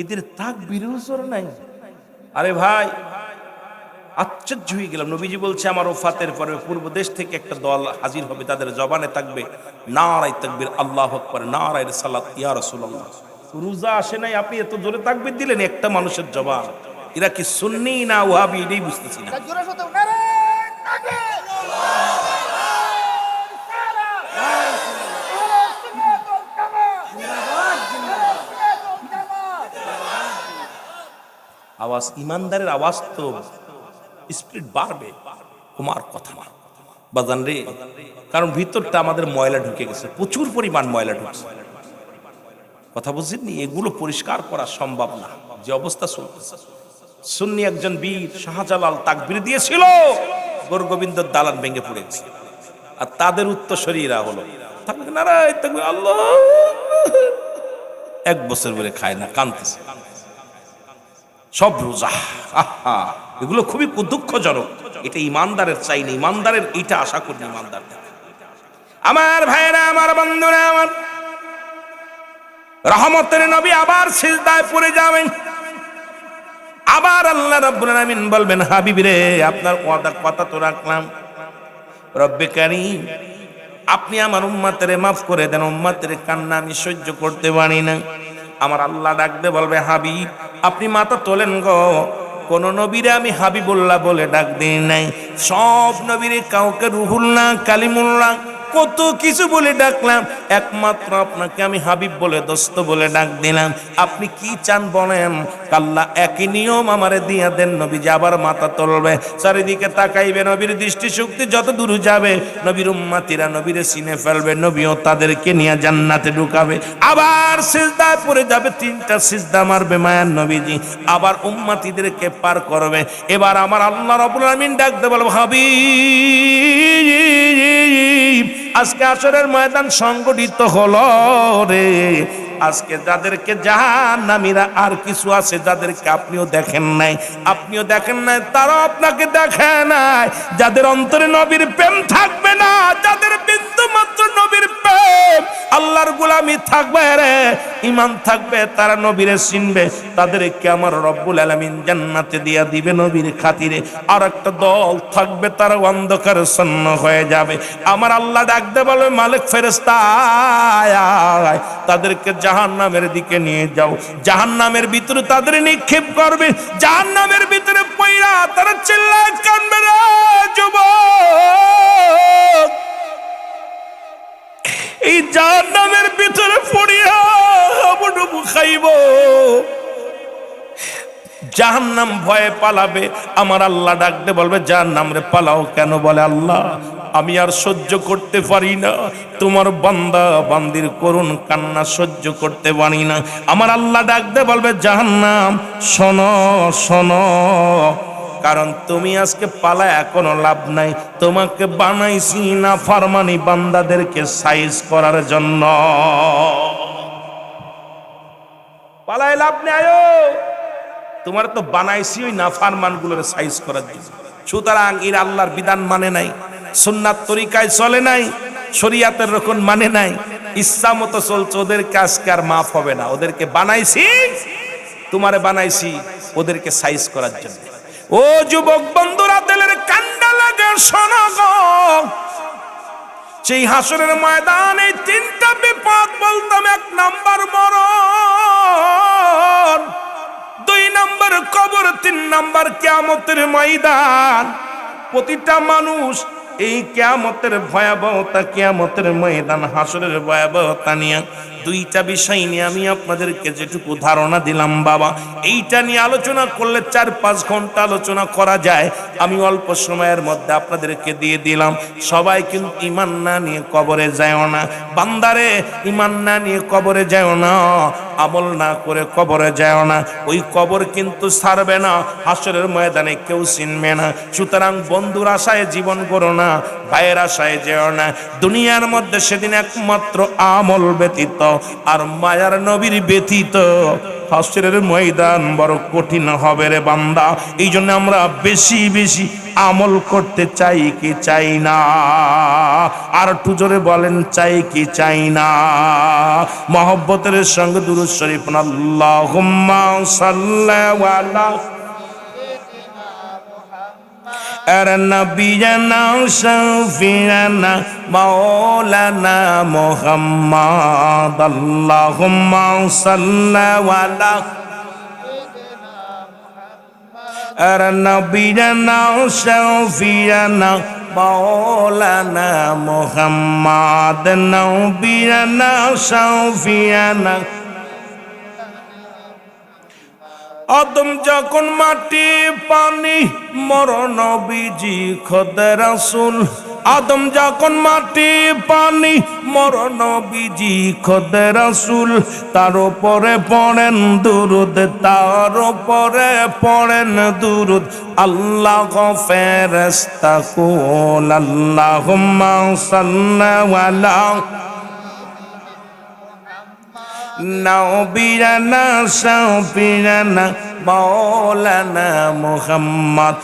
S1: এদের তাকবীরের জোর নাই। আরে ভাই আশ্চর্য হয়ে গেলাম, নবীজি বলছে আমার ওফাতের পরে পূর্ব দেশ থেকে একটা দল হাজির হবে, তাদের জবানে থাকবে নারায়ে তাকবীর, আল্লাহু আকবার, নারায়ে সালাত ইয়া রাসূলুল্লাহ। রোজা আসে নাই, আপনি এত জোরে তাকবীর দিলেন একটা মানুষের জবান। এরা কি সুন্নি না ওয়াহাবি এটাই বুঝতেছি না। আওয়াজ ইমানদারের আওয়াজ তো স্পিরিট বাড়বে, তোমার কথা না বাজান রে, কারণ ভিতরটা আমাদের ময়লা ঢুকে গেছে, প্রচুর পরিমাণ ময়লা ঢুকছে। কথা বুঝছেননি? এগুলো পরিষ্কার করা সম্ভব না যে অবস্থা চলতেছে। সুন্নি একজন বীর শাহজালাল তাকবীর দিয়েছিল, গোরগোবিন্দর দালান ভেঙে পড়েছে, আর তাদের উত্তরসূরিরা হলো নারায়ে তাকবীর আল্লাহ, 1 বছর ধরে খায় না, কাঁদতেছে সব রোজা। এগুলো খুবই দুঃখজনক। এটা ইমানদারের চাই না, ইমানদারের এটা আশা করি ইমানদার। আমার ভাইরা, আমার বন্ধুরা, আমার রহমতের নবী আবার সিজদায় পড়ে যাবেন। আবার আল্লাহ রাব্বুল আলামিন বলবেন, হাবিব রে আপনার কথা তো রাখলাম, রব্বে কারীম আপনি আমার উম্মতের মাফ করে দেন, উম্মতের কান্না আমি সহ্য করতে পারি না। আমার আল্লাহ ডাকতে বলবে, হাবিব আপনি মাথা তোলেন গো, কোন নবীরে আমি হাবিবুল্লাহ বলে ডাক দিই নাই, সব নবীরে কাউকে রুহুল্লাহ, কালিমুল্লাহ কত কিছু বলে ডাকলাম, একমাত্র আপনাকে আমি হাবিব বলে দোস্ত বলে ডাক দিলাম। আপনি কি চান বলেন? আল্লাহ একই নিয়ম আমারে দিয়া দেন। নবীজি আবার মাথা তুলবে, চারিদিকে তাকাইবে, নবীর দৃষ্টি শক্তি যত দূর যাবে নবীর উম্মতিরা নবীরে চিনে ফেলবে, নবীও তাদেরকে নিয়ে জান্নাতে ঢুকাবে। আবার সিজদায় পড়ে যাবে, 3টা সিজদা মারবে মায়ার নবীজি, আবার উম্মতিদেরকে পার করবে। এবার আমার আল্লাহ রাব্বুল আলামিন ডাকতে বলবে, হাবিব আজকে আসরের ময়দান সংগঠিত হলো রে, আজকে যাদেরকে জাহান্নামীরা আর কিছু আছে যাদেরকে আপনিও দেখেন নাই, তারাও আপনাকে দেখে নাই, যাদের অন্তরে নবীর প্রেম থাকবে না, যাদের বিন্দু মাত্র নবীর প্রেম আল্লাহর গোলামি থাকবে রে, ঈমান থাকবে, তারা নবীরে চিনবে, তাদেরকে আমার রব্বুল আলামিন জান্নাতে দিয়া দিবে নবীর খাতিরে। আর একটা দল থাকবে তারা অন্ধকারাচ্ছন্ন হয়ে যাবে। আমার আল্লাহ ডাকতে বলবে, মালিক ফেরেশতা আয়, তাদেরকে জাহান্নামের দিকে নিয়ে যাও। জাহান্নামের ভিতরে তাদের নিক্ষেপ করবে, জাহান্নামের ভিতরে পয়রা তারা চিল্লায় কাঁদবে, রে যুবক এই জাহান্নামের ভিতরে পড়িয়া হাবুডুবু খাইব। জাহান্নাম ভয়ে পালাবে। আমার আল্লাহ ডাকতে বলবে, জাহান্নাম রে পালাও কেন? বলে, আল্লাহ আমি আর সহ্য করতে পারি না, তোমার বান্দা বান্দির করুণ কান্না সহ্য করতে পারি না। আমার আল্লাহ ডাকতে বলবে, জাহান্নাম শোনো শোনো, কারণ তুমি আজকে পালায় কোনো লাভ নাই, তোমাকে বানাইছি না ফারমানি বান্দাদেরকে সাইজ করার জন্য, পালায় লাভ নাই, তোমার তো বানাইছি ওই নাফরমান গুলোর সাইজ করার জন্য। সুতরাং এর আল্লাহর বিধান মানে নাই, সুন্নাত তরিকায় চলে নাই, শরীয়তের রকম মানে নাই, ইচ্ছা মতো চলছে, ওদেরকে আজকে আর মাফ হবে না। ওদেরকে বানাইছি, তোমারে বানাইছি ওদেরকে সাইজ করার জন্য। ও যুবক বন্ধুরা, দিলের কান্ডা লাগে, শোনো গো, সেই হাসরের ময়দানে তিনটা বিপদ বলতাম। 1 নাম্বার মরণ, 2 নাম্বার কবর, 3 নাম্বার কিয়ামতের ময়দান। প্রতিটা মানুষ এই কিয়ামতের ভয়াবহতা, কিয়ামতের ময়দান, হাসরের ভয়াবহতা নিয়ে 2টা বিষয় নিয়ে আমি আপনাদেরকে যেটুকু ধারণা দিলাম বাবা, এইটা নিয়ে আলোচনা করলে 4-5 ঘন্টা আলোচনা করা যায়। আমি অল্প সময়ের মধ্যে আপনাদেরকে দিয়ে দিলাম। সবাই কিন্তু ঈমান না নিয়ে কবরে যায়ও না বান্দারে, ঈমান না নিয়ে কবরে যায়ও না, আমল না করে কবরে যায়ও না। ওই কবর কিন্তু ছাড়বে না, হাসরের ময়দানে কেউ চিনবে না। সুতরাং বন্ধুর আশায় জীবন করো না, ভাইয়ের আশায় যেও না। দুনিয়ার মধ্যে সেদিন একমাত্র আমল ব্যতীত আর মায়ার নবীর ব্যতীত হাসরের ময়দান বড় কঠিন হবে রে বান্দা। এই জন্য আমরা বেশি বেশি আমল করতে চাই কি চাই না? আর একটু জোরে বলেন, চাই কি চাই না? মহব্বতের সঙ্গে দুরূদ শরীফ আল্লাহুম্মা সাল্লি আলা নবিয়ানা শাফিয়ানা মাওলানা মুহাম্মদ। আল্লাহুম্মা সাল্লি আলা নবিয়ানা শাফিয়ানা মাওলানা মুহাম্মদ। নবিয়ানা শাফিয়ানা। আদম যখন মাটি পানি মর নবীজি খোদা রাসূল। আদম যখন মাটি পানি মর নবীজি খোদা রাসূল। তার উপরে পড়েন দুরুদ, তার উপরে পড়েন দুরুদ। আল্লাহ ফেরেশতা কুল আল্লাহুম্মা সাল্লি আলা নবিয়ানা শাফিয়ানা মাওলানা মুহাম্মদ।